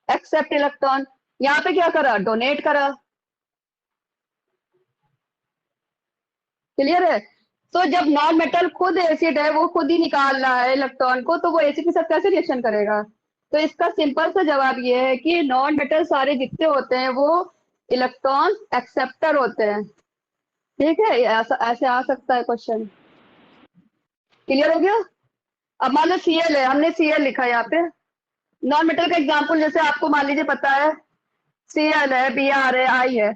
एक्सेप्ट इलेक्ट्रॉन। यहाँ पे क्या करा, डोनेट करा। क्लियर है? तो जब नॉन मेटल खुद एसिड है, वो खुद ही निकाल रहा है इलेक्ट्रॉन को, तो वो एसिड के साथ कैसे रिएक्शन करेगा? तो इसका सिंपल सा जवाब ये है कि नॉन मेटल सारे जितने होते हैं वो इलेक्ट्रॉन एक्सेप्टर होते हैं। ठीक है, ऐसा ऐसे आ सकता है क्वेश्चन। क्लियर हो गया? अब मान लो Cl है, हमने Cl लिखा यहाँ पे, नॉन मेटल का एग्जांपल जैसे आपको मान लीजिए पता है, Cl है, Br है, I है।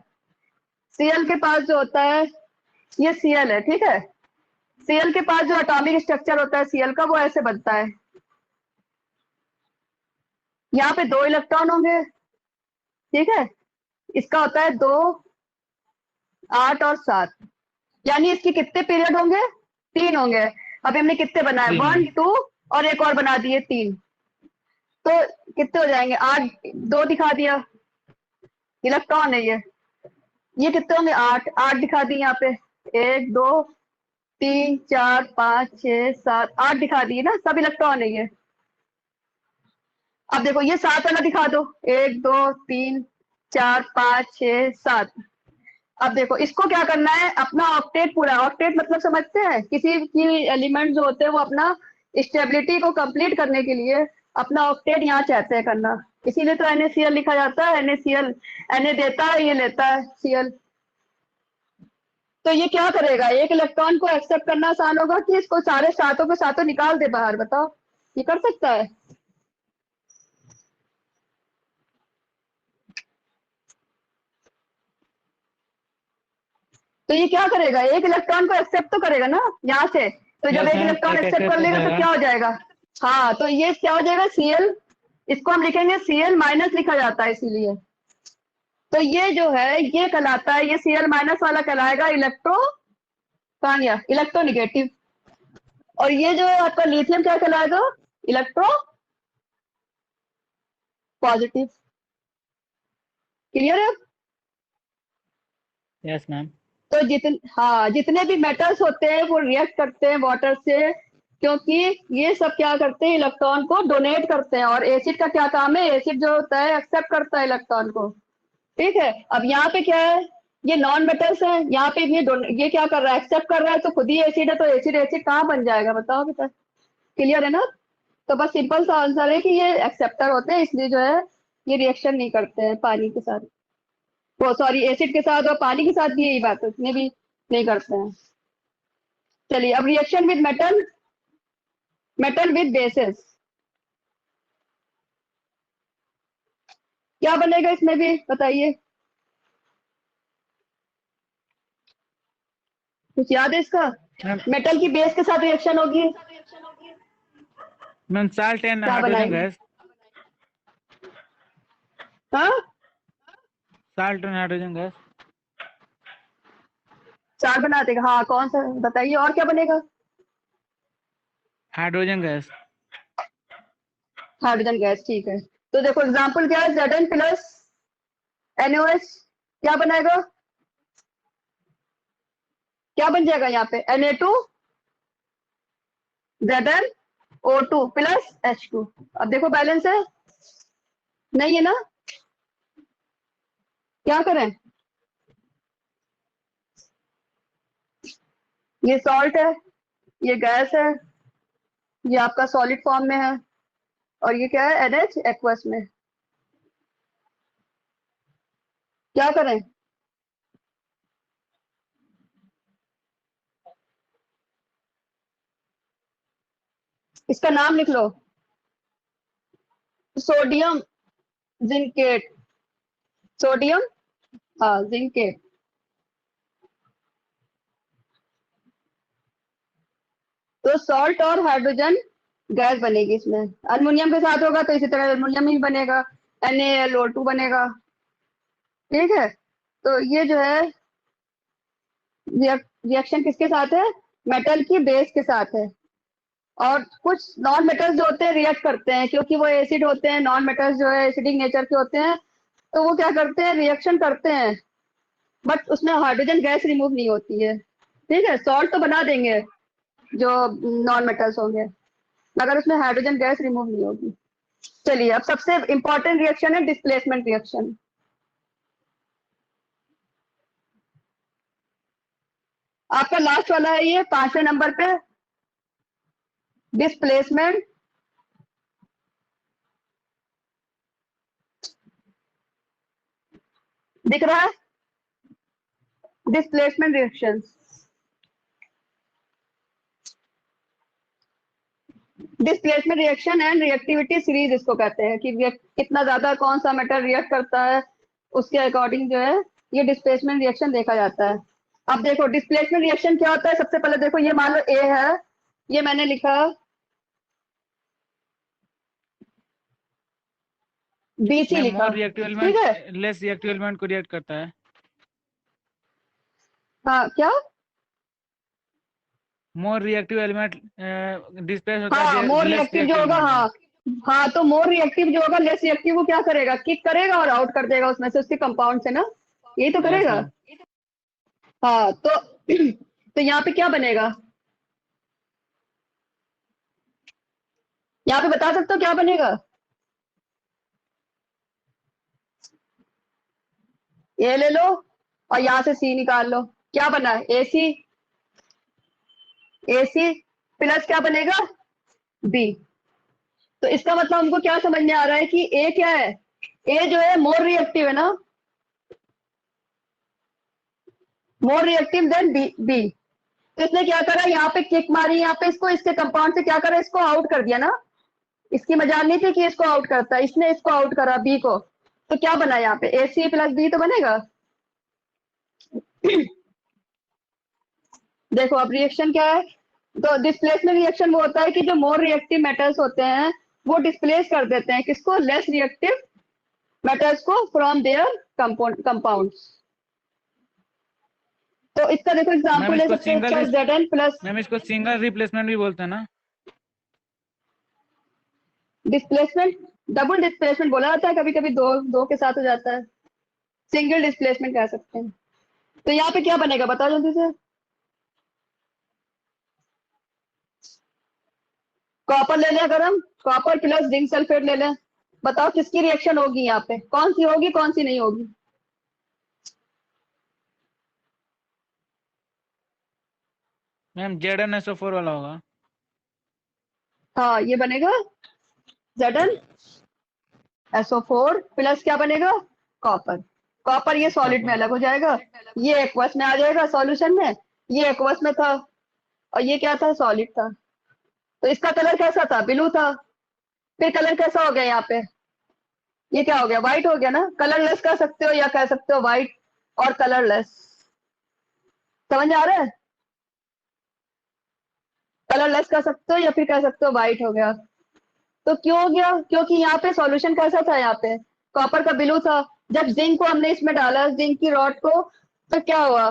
Cl के पास जो होता है, ये Cl है, ठीक है। Cl के पास जो एटॉमिक स्ट्रक्चर होता है Cl का, वो ऐसे बनता है। यहाँ पे 2 इलेक्ट्रॉन होंगे, ठीक है। इसका होता है 2, 8 और 7, यानी इसके कितने पीरियड होंगे, 3 होंगे। अभी हमने कितने बनाए, 1, 2 और एक और बना दिए 3, तो कितने हो जाएंगे, 8, 2 दिखा दिया, इलेक्ट्रॉन है ये कितने होंगे, 8, 8 दिखा दिए यहाँ पे, 1, 2, 3, 4, 5, 6, 7, 8 दिखा दिए ना, सब इलेक्ट्रॉन है ये। अब देखो ये 7 वाला दिखा दो, 1, 2, 3, 4, 5, 6, 7। अब देखो इसको क्या करना है, अपना ऑक्टेट पूरा, ऑक्टेट मतलब समझते हैं, किसी की एलिमेंट जो होते हैं वो अपना स्टेबिलिटी को कंप्लीट करने के लिए अपना ऑक्टेट यहाँ चाहते हैं करना, इसीलिए तो NaCl लिखा जाता है। NaCl, Na देता है, ये लेता है Cl। तो ये क्या करेगा, एक इलेक्ट्रॉन को एक्सेप्ट करना आसान होगा कि इसको सारे सातों के सातों निकाल दे बाहर, बताओ ये कर सकता है? तो ये क्या करेगा, एक इलेक्ट्रॉन को एक्सेप्ट तो करेगा ना यहाँ से, तो जब Yes, एक ma'am, इलेक्ट्रॉन एक एक्सेप्ट कर accept हो लेगा तो जाएगा। क्या हो जाएगा, हाँ तो ये क्या हो जाएगा, Cl, इसको हम लिखेंगे Cl माइनस लिखा जाता है इसीलिए। तो ये जो है ये कहलाता है, ये Cl माइनस वाला कहलाएगा इलेक्ट्रो, कहाँ गया, इलेक्ट्रोनिगेटिव। और ये जो है आपका लिथियम क्या कहलाएगा, इलेक्ट्रो पॉजिटिव। क्लियर है? Yes, ma'am. तो जितने भी मेटल्स होते हैं वो रिएक्ट करते हैं वाटर से, क्योंकि ये सब क्या करते हैं, इलेक्ट्रॉन को डोनेट करते हैं। और एसिड का क्या काम है, एसिड जो होता है एक्सेप्ट करता है इलेक्ट्रॉन को। ठीक है, अब यहाँ पे क्या है, ये नॉन मेटल्स है, यहाँ पे ये क्या कर रहा है, एक्सेप्ट कर रहा है, तो खुद ही एसिड है, तो एसिड एसिड कहाँ बन जाएगा, बताओ बेटा। क्लियर है ना? तो बस सिंपल सा आंसर है कि ये एक्सेप्टर होते हैं, इसलिए जो है ये रिएक्शन नहीं करते हैं पानी के साथ, वो सॉरी एसिड के साथ, और पानी के साथ भी यही बात है, उसमें भी नहीं करते हैं। चलिए अब reaction with metal, metal with basis, क्या बनेगा इसमें भी बताइए, कुछ याद है इसका? Ma'am, मेटल की बेस के साथ रिएक्शन होगी, ma'am, salt and क्या hydrogen बनाएंगे? gas. हाँ Salt and hydrogen gas. चार बना देगा, हाँ कौन सा बताइए, और क्या बनेगा? Hydrogen gas. हाइड्रोजन गैस, ठीक है। तो देखो एग्जांपल क्या है, Zn प्लस NaOH, क्या बनाएगा, क्या बन जाएगा यहाँ पे, Na2 ZnO2 प्लस H2। अब देखो बैलेंस है, नहीं है ना, क्या करें, ये सॉल्ट है, ये गैस है, ये आपका सॉलिड फॉर्म में है, और ये क्या है, NH एक्वस में। क्या करें, इसका नाम लिख लो, सोडियम जिंकेट, सोडियम हाँ जिंकेट। तो सॉल्ट और हाइड्रोजन गैस बनेगी इसमें, अल्युमिनियम के साथ होगा तो इसी तरह अल्युमिनियम ही बनेगा, NaLO2 बनेगा। ठीक है, तो ये जो है रिएक्शन किसके साथ है, मेटल की बेस के साथ है। और कुछ नॉन मेटल्स जो होते हैं रिएक्ट करते हैं, क्योंकि वो एसिड होते हैं, नॉन मेटल्स जो है एसिडिक नेचर के होते हैं, तो वो क्या करते हैं, रिएक्शन करते हैं, बट उसमें हाइड्रोजन गैस रिमूव नहीं होती है। ठीक है, सॉल्ट तो बना देंगे जो नॉन मेटल्स होंगे, मगर उसमें हाइड्रोजन गैस रिमूव नहीं होगी। चलिए, अब सबसे इंपॉर्टेंट रिएक्शन है डिस्प्लेसमेंट रिएक्शन। आपका लास्ट वाला है ये 5वें नंबर पे, डिस्प्लेसमेंट दिख रहा है, displacement reaction. Displacement reaction and reactivity series इसको कहते हैं, कि कितना ज्यादा कौन सा मेटल रिएक्ट करता है, उसके अकॉर्डिंग जो है ये डिस्प्लेसमेंट रिएक्शन देखा जाता है। अब देखो डिस्प्लेसमेंट रिएक्शन क्या होता है, सबसे पहले देखो ये मान लो ए है, ये मैंने लिखा BC लिखा, मोर रिएक्टिव ठीक है। एलिमेंट लेस रिएक्टिव एलिमेंट को रिएक्ट करता है। हाँ क्या, मोर रिएक्टिव एलिमेंट डिस्प्लेस होता हाँ है मोर लेस रिएक्टिव जो रिएक्टिव होगा, एलिमेंट। हाँ हाँ, तो मोर रिएक्टिव जो होगा लेस रिएक्टिव वो क्या करेगा, किक करेगा और आउट कर देगा उसमें से, उसके कंपाउंड से ना, यही तो यस करेगा। मैम। हाँ तो तो यहाँ पे क्या बनेगा, यहाँ पे बता सकते हो क्या बनेगा, ए ले लो और यहाँ से C निकाल लो, क्या बना AC, AC प्लस क्या बनेगा B। तो इसका मतलब हमको क्या समझ में आ रहा है कि A क्या है, A जो है मोर रिएक्टिव है ना, मोर रिएक्टिव देन B। तो इसने क्या करा, यहाँ पे किक मारी, यहाँ पे इसको इसके कंपाउंड से क्या करा, इसको आउट कर दिया ना, इसकी मजाल नहीं थी कि इसको आउट करता है, इसने इसको आउट करा B को, तो क्या बना यहाँ पे AC प्लस B तो बनेगा। देखो अब रिएक्शन क्या है, तो डिस्प्लेसमेंट रिएक्शन वो होता है कि जो मोर रिएक्टिव मेटल्स होते हैं वो डिस्प्लेस कर देते हैं किसको, लेस रिएक्टिव मेटल्स को फ्रॉम देयर कंपाउंड्स। तो इसका देखो मैम एग्जांपल ले इसको सकते हैं इसका, Zn प्लस मैम इसको सिंगल रिप्लेसमेंट भी बोलते हैं ना। डिस्प्लेसमेंट, डबल डिस्प्लेसमेंट बोला जाता है, कभी कभी दो के साथ हो जाता है, सिंगल डिस्प्लेसमेंट कह सकते हैं। तो यहाँ पे क्या बनेगा बताओ जल्दी से, कॉपर ले लें अगर हम, कॉपर प्लस जिंक सल्फेट ले लें, बताओ किसकी रिएक्शन होगी यहाँ पे, कौन सी होगी कौन सी नहीं होगी। मैम ZnSO4 वाला होगा। हाँ ये बनेगा Zn SO4 प्लस क्या बनेगा, कॉपर। कॉपर ये सॉलिड में अलग हो जाएगा, ये एक्वस में आ जाएगा सॉल्यूशन में, ये एक्वस में था और ये क्या था, सॉलिड था। तो इसका कलर कैसा था, ब्लू था, फिर कलर कैसा हो गया यहाँ पे, ये क्या हो गया, व्हाइट हो गया ना, कलरलेस कह सकते हो या कह सकते हो व्हाइट और कलरलेस, समझ आ रहा है, कलरलेस कह सकते हो या फिर कह सकते हो व्हाइट हो गया। तो क्यों हो गया, क्योंकि यहाँ पे सॉल्यूशन कैसा था, यहाँ पे कॉपर का ब्लू था, जब जिंक को हमने इसमें डाला, जिंक की रॉड को, तो क्या हुआ,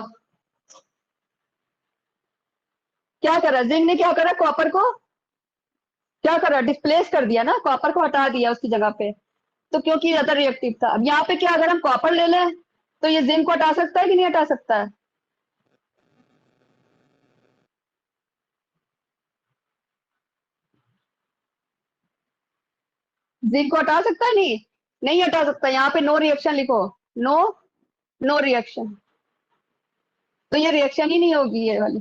क्या करा जिंक ने, क्या करा कॉपर को, क्या करा डिस्प्लेस कर दिया ना, कॉपर को हटा दिया उसकी जगह पे, तो क्योंकि ज्यादा रिएक्टिव था। अब यहाँ पे क्या, अगर हम कॉपर ले लें तो ये जिंक को हटा सकता है कि नहीं हटा सकता है, जिंक को हटा सकता है, नहीं नहीं हटा सकता, यहाँ पे नो रिएक्शन लिखो, नो नो रिएक्शन, तो ये रिएक्शन ही नहीं होगी ये वाली।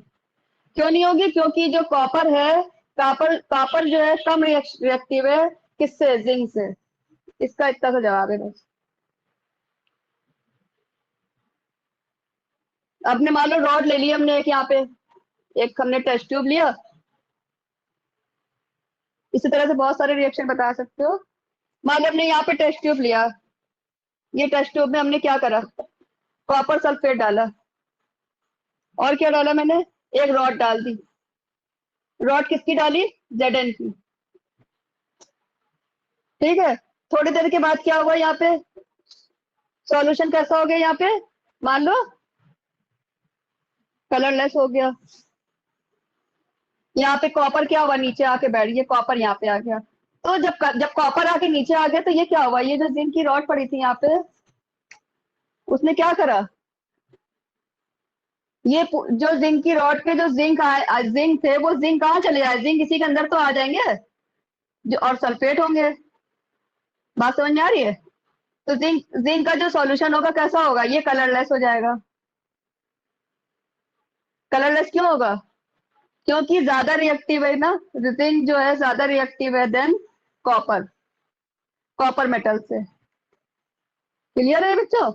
क्यों नहीं होगी, क्योंकि जो कॉपर है, कॉपर कॉपर जो है कम रिएक्टिव है किससे, जिंक से। इसका इतना तो जवाब है बस। अब ने मान लो रॉड ले लिया हमने एक, यहाँ पे एक हमने टेस्ट ट्यूब लिया, इसी तरह से बहुत सारे रिएक्शन बता सकते हो। मान लो हमने यहाँ पे टेस्ट ट्यूब लिया, ये टेस्ट ट्यूब में हमने क्या करा, कॉपर सल्फेट डाला, और क्या डाला मैंने, एक रॉड डाल दी। रॉड किसकी डाली, Zn की। ठीक है, थोड़ी देर के बाद क्या हुआ, यहाँ पे सॉल्यूशन कैसा हो गया, यहाँ पे मान लो कलरलेस हो गया। यहाँ पे कॉपर क्या हुआ, नीचे आके बैठ गया, कॉपर यहाँ पे आ गया। तो जब कॉपर आके नीचे आ गया तो ये क्या हुआ, ये जो जिंक की रॉड पड़ी थी यहाँ पे, उसने क्या करा, ये जो जिंक की रॉड के जो जिंक थे वो जिंक कहाँ चले जाए, जिंक इसी के अंदर तो आ जाएंगे जो, और सल्फेट होंगे। बात समझ में आ रही है। तो जिंक का जो सॉल्यूशन होगा कैसा होगा, ये कलरलेस हो जाएगा। कलरलेस क्यों होगा, क्योंकि ज्यादा रिएक्टिव है ना, जिंक जो है ज्यादा रिएक्टिव है देन कॉपर मेटल से। क्लियर है बच्चों।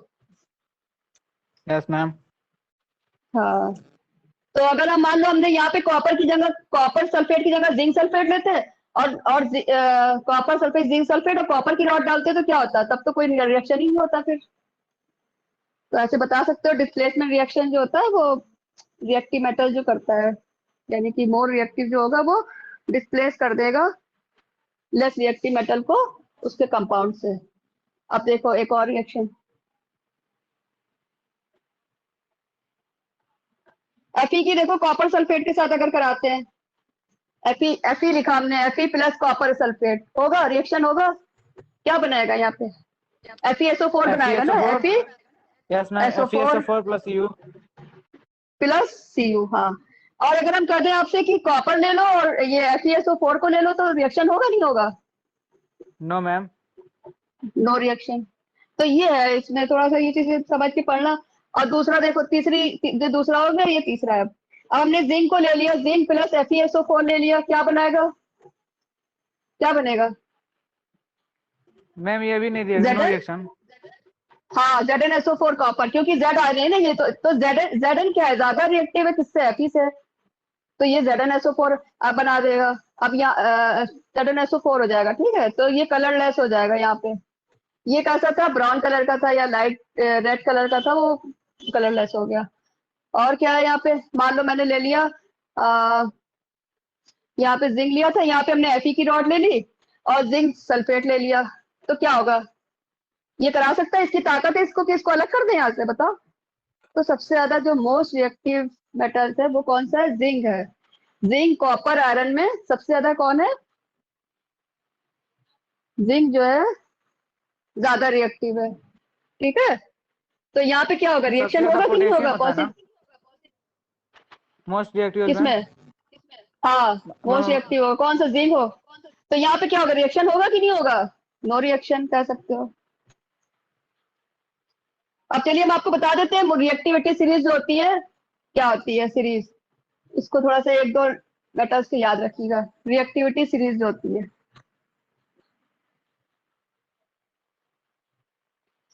Yes ma'am. हाँ, तो अगर हम मान लो हमने यहाँ पे कॉपर की जगह, कॉपर सल्फेट की जगह जिंक सल्फेट लेते हैं, और कॉपर सल्फेट जिंक सल्फेट और कॉपर की रॉड डालते हैं, तो क्या होता है, तब तो कोई रिएक्शन ही नहीं होता फिर। तो ऐसे बता सकते हो डिस्प्लेसमेंट रिएक्शन जो होता है वो रिएक्टिव मेटल जो करता है, यानी कि मोर रिएक्टिव जो होगा वो डिस्प्लेस कर देगा लेस रिएक्टिव मेटल को उसके कंपाउंड से। अब देखो एक और रिएक्शन, Fe की देखो कॉपर सल्फेट के साथ अगर कराते हैं, Fe लिखा हमने, Fe प्लस कॉपर सल्फेट होगा, रिएक्शन होगा, क्या बनाएगा यहाँ पे, FeSO4 बनाएगा ना, Fe yes ma'am, FeSO4 plus Cu plus Cu। हाँ, और अगर हम कह दें आपसे कि कॉपर ले लो और ये FeSO4 को ले लो, तो रिएक्शन होगा नहीं होगा, नो मैम। No reaction. तो ये है, इसमें थोड़ा सा ये चीजें समझ के पढ़ना। और दूसरा देखो, जो दूसरा हो गया, ये तीसरा है। अब हमने जिंक को ले लिया, जिंक प्लस FeSO4 ले लिया, क्या बनाएगा, क्या बनेगा, मैम ये भी नहीं दिया, नो रिएक्शन। हाँ, ZnSO4 कॉपर, क्योंकि Z आ रहे हैं ना ये, तो Zn क्या है, ज्यादा रिएक्टिव है किससे, Fe से, तो ये ZnSO4 आप बना देगा। अब यहाँ ZnSO4 हो जाएगा। ठीक है, तो ये कलरलेस हो जाएगा। यहाँ पे ये कैसा था, ब्राउन कलर का था या लाइट रेड कलर का था, वो कलरलेस हो गया। और क्या है यहाँ पे, मान लो मैंने ले लिया यहाँ पे जिंक लिया था, यहाँ पे हमने Fe की रॉड ले ली और जिंक सल्फेट ले लिया, तो क्या होगा, ये करा सकता है, इसकी ताकत है इसको कि इसको अलग कर दें यहाँ से, बताओ। तो सबसे ज्यादा जो मोस्ट रिएक्टिव मेटल्स है वो कौन सा है, जिंक है। जिंक कॉपर आयरन में सबसे ज्यादा कौन है, जिंक जो है ज्यादा रिएक्टिव है। ठीक है, तो यहाँ पे क्या होगा, रिएक्शन होगा कि नहीं होगा, पॉसिबल मोस्ट रिएक्टिव किसमें, हाँ मोस्ट रिएक्टिव हो, कौन सा, जिंक हो। तो यहाँ पे क्या होगा, रिएक्शन होगा कि नहीं होगा, नो रिएक्शन कह सकते हो। अब चलिए हम आपको बता देते हैं रिएक्टिविटी सीरीज जो होती है क्या होती है, सीरीज, इसको थोड़ा सा एक दो मेटल्स के याद रखिएगा। रिएक्टिविटी सीरीज जो होती है,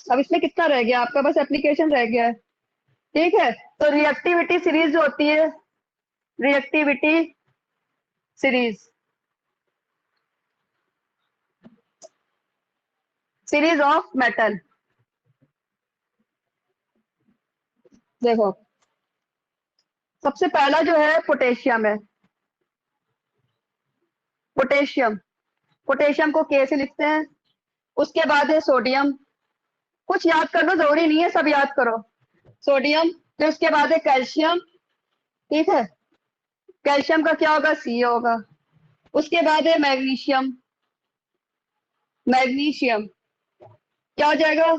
अब इसमें कितना रह गया आपका, बस एप्लीकेशन रह गया है। ठीक है, तो रिएक्टिविटी सीरीज जो होती है, reactivity series, series of metal. देखो सबसे पहला जो है पोटेशियम है, पोटेशियम, पोटेशियम को K से लिखते हैं। उसके बाद है सोडियम, कुछ याद कर लो, जरूरी नहीं है सब याद करो, सोडियम। फिर उसके बाद है कैल्शियम। ठीक है, कैल्शियम का क्या होगा, C होगा। उसके बाद है मैग्नीशियम, मैग्नीशियम क्या हो जाएगा,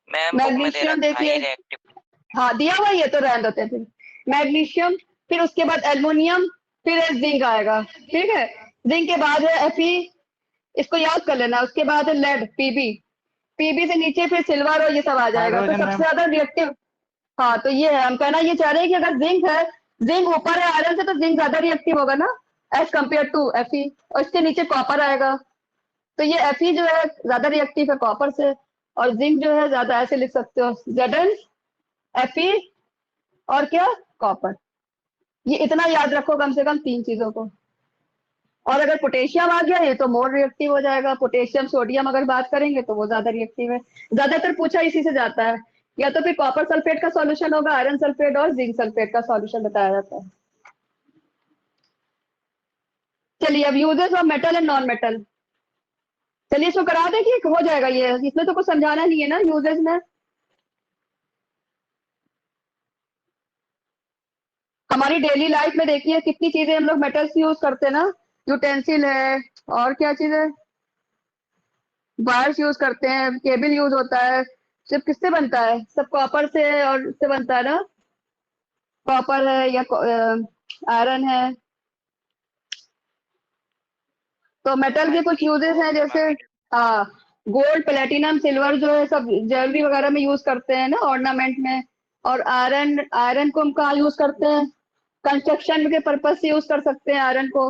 मैम मैग्नीशियम देखिए, हाँ दिया हुआ, ये तो रहने देते हैं फिर। मैग्नीशियम, फिर उसके बाद एल्युमिनियम, फिर जिंक आएगा। ठीक है, जिंक के बाद है Fe, इसको याद कर लेना। उसके बाद है लेड, Pb से नीचे फिर सिल्वर और ये सब आ जाएगा। तो सबसे ज्यादा रिएक्टिव, हाँ तो ये है, हम कहना ये चाह रहे हैं कि अगर जिंक है, जिंक ऊपर है आयरन से, तो जिंक ज्यादा रिएक्टिव होगा ना एज कम्पेयर टू Fe, और इसके नीचे कॉपर आएगा। तो ये Fe जो है ज्यादा रिएक्टिव है कॉपर से, और जिंक जो है ज्यादा, ऐसे लिख सकते हो Zn Fe और क्या, कॉपर। ये इतना याद रखो कम से कम 3 चीजों को। और अगर पोटेशियम आ गया ये तो मोर रिएक्टिव हो जाएगा। पोटेशियम सोडियम अगर बात करेंगे तो वो ज्यादा रिएक्टिव है। ज्यादातर पूछा इसी से जाता है, या तो फिर कॉपर सल्फेट का सॉल्यूशन होगा, आयरन सल्फेट और जिंक सल्फेट का सॉल्यूशन बताया जाता है। चलिए अब uses of metal and non metal, चलिए इसको करा दें कि हो जाएगा ये, इसमें तो कुछ समझाना नहीं है ना यूजेस में। हमारी डेली लाइफ में देखिए कितनी चीजें हम लोग मेटल्स यूज करते हैं ना, यूटेंसिल है और क्या चीज है, वायर्स यूज करते हैं, केबल यूज होता है। सिर्फ किससे बनता है, सब कॉपर से और इससे बनता है ना, कॉपर है या आयरन है। तो मेटल के कुछ यूजेस हैं जैसे हाँ, गोल्ड प्लेटिनम सिल्वर जो है सब ज्वेलरी वगैरह में यूज करते हैं ना, ऑर्नामेंट में। और आयरन, आयरन को हम कहाँ यूज करते हैं, कंस्ट्रक्शन के पर्पज से यूज कर सकते हैं आयरन को,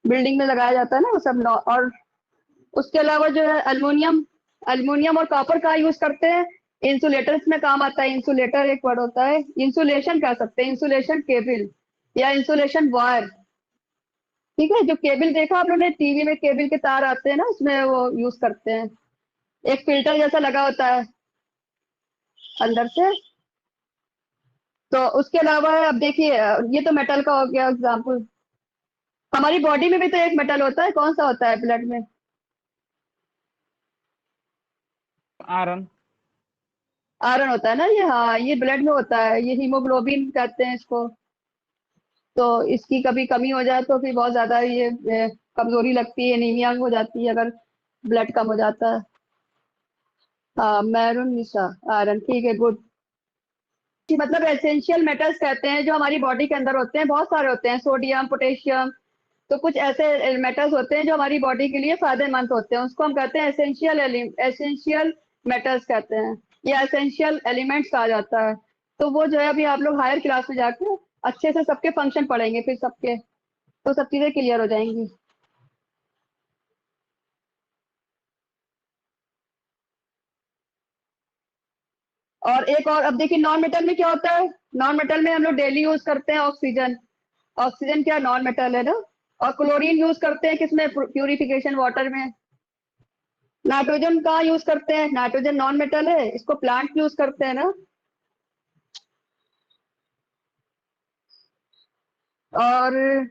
बिल्डिंग में लगाया जाता है ना वो सब। और उसके अलावा जो है अल्युमिनियम, अल्युमिनियम और कॉपर का यूज करते हैं, इंसुलेटर्स में काम आता है। इंसुलेटर एक वर्ड होता है, इंसुलेशन कह सकते हैं, इंसुलेशन केबल या इंसुलेशन वायर। ठीक है, जो केबल देखा आप लोगों ने टीवी में, केबल के तार आते हैं ना उसमें वो यूज करते हैं, एक फिल्टर जैसा लगा होता है अंदर से। तो उसके अलावा अब देखिए ये तो मेटल का हो गया एग्जाम्पल। हमारी बॉडी में भी तो एक मेटल होता है, कौन सा होता है ब्लड में, आयरन। आयरन होता है ना ये, हाँ ये ब्लड में होता है, ये हीमोग्लोबिन कहते हैं इसको। तो इसकी कभी कमी हो जाए तो फिर बहुत ज्यादा ये कमजोरी लगती है, एनीमिया हो जाती है अगर ब्लड कम हो जाता है। हाँ मैरून निशा, आयरन, ठीक है गुड। मतलब एसेंशियल मेटल्स कहते हैं जो हमारी बॉडी के अंदर होते हैं, बहुत सारे होते हैं, सोडियम पोटेशियम। तो कुछ ऐसे मेटल्स होते हैं जो हमारी बॉडी के लिए फायदेमंद होते हैं, उसको हम कहते हैं एसेंशियल मेटल्स कहते हैं, या एसेंशियल एलिमेंट्स कहा जाता है। तो वो जो है अभी आप लोग हायर क्लास में जाके अच्छे से सबके फंक्शन पढ़ेंगे, फिर सबके तो सब चीजें क्लियर हो जाएंगी। और एक और अब देखिए नॉन मेटल में क्या होता है, नॉन मेटल में हम लोग डेली यूज करते हैं ऑक्सीजन, ऑक्सीजन क्या नॉन मेटल है ना। और क्लोरीन यूज करते हैं किसमें, प्यूरिफिकेशन वाटर में। नाइट्रोजन कहाँ यूज करते हैं, नाइट्रोजन नॉन मेटल है, इसको प्लांट यूज करते हैं ना। और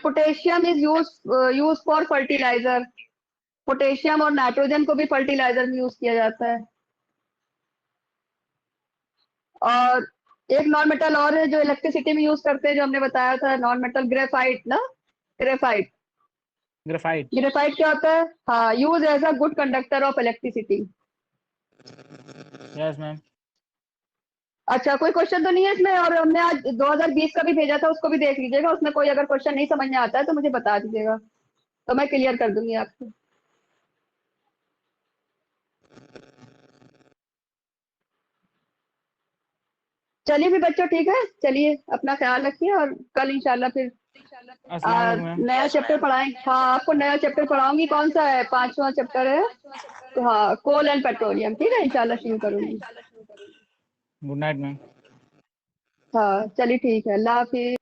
potassium is use for fertiliser, potassium और नाइट्रोजन को भी फर्टिलाइजर में यूज किया जाता है। और एक नॉन मेटल और है जो इलेक्ट्रिसिटी में यूज करते हैं, जो हमने बताया था नॉन मेटल, ग्रेफाइट ना, ग्रेफाइट। ग्रेफाइट। ग्रेफाइट क्या होता है, हाँ use as a good conductor of electricity. Yes ma'am. अच्छा कोई क्वेश्चन तो नहीं है इसमें, और हमने आज 2020 का भी भेजा था, उसको भी देख लीजिएगा, उसमें कोई अगर क्वेश्चन नहीं समझ में आता है तो मुझे बता दीजिएगा, तो मैं क्लियर कर दूंगी आपको। चलिए भी बच्चों, ठीक है, चलिए अपना ख्याल रखिए, और कल इंशाल्लाह फिर अस्सलाम वालेकुम मैम। नया चैप्टर पढ़ाएंगे। हाँ आपको नया चैप्टर पढ़ाऊंगी, कौन सा है, 5वां चैप्टर है, तो हाँ कोल एंड पेट्रोलियम, ठीक है इंशाल्लाह शुरू करूंगी। Good night ma'am. हाँ चलिए ठीक है, अल्लाह हाफिज।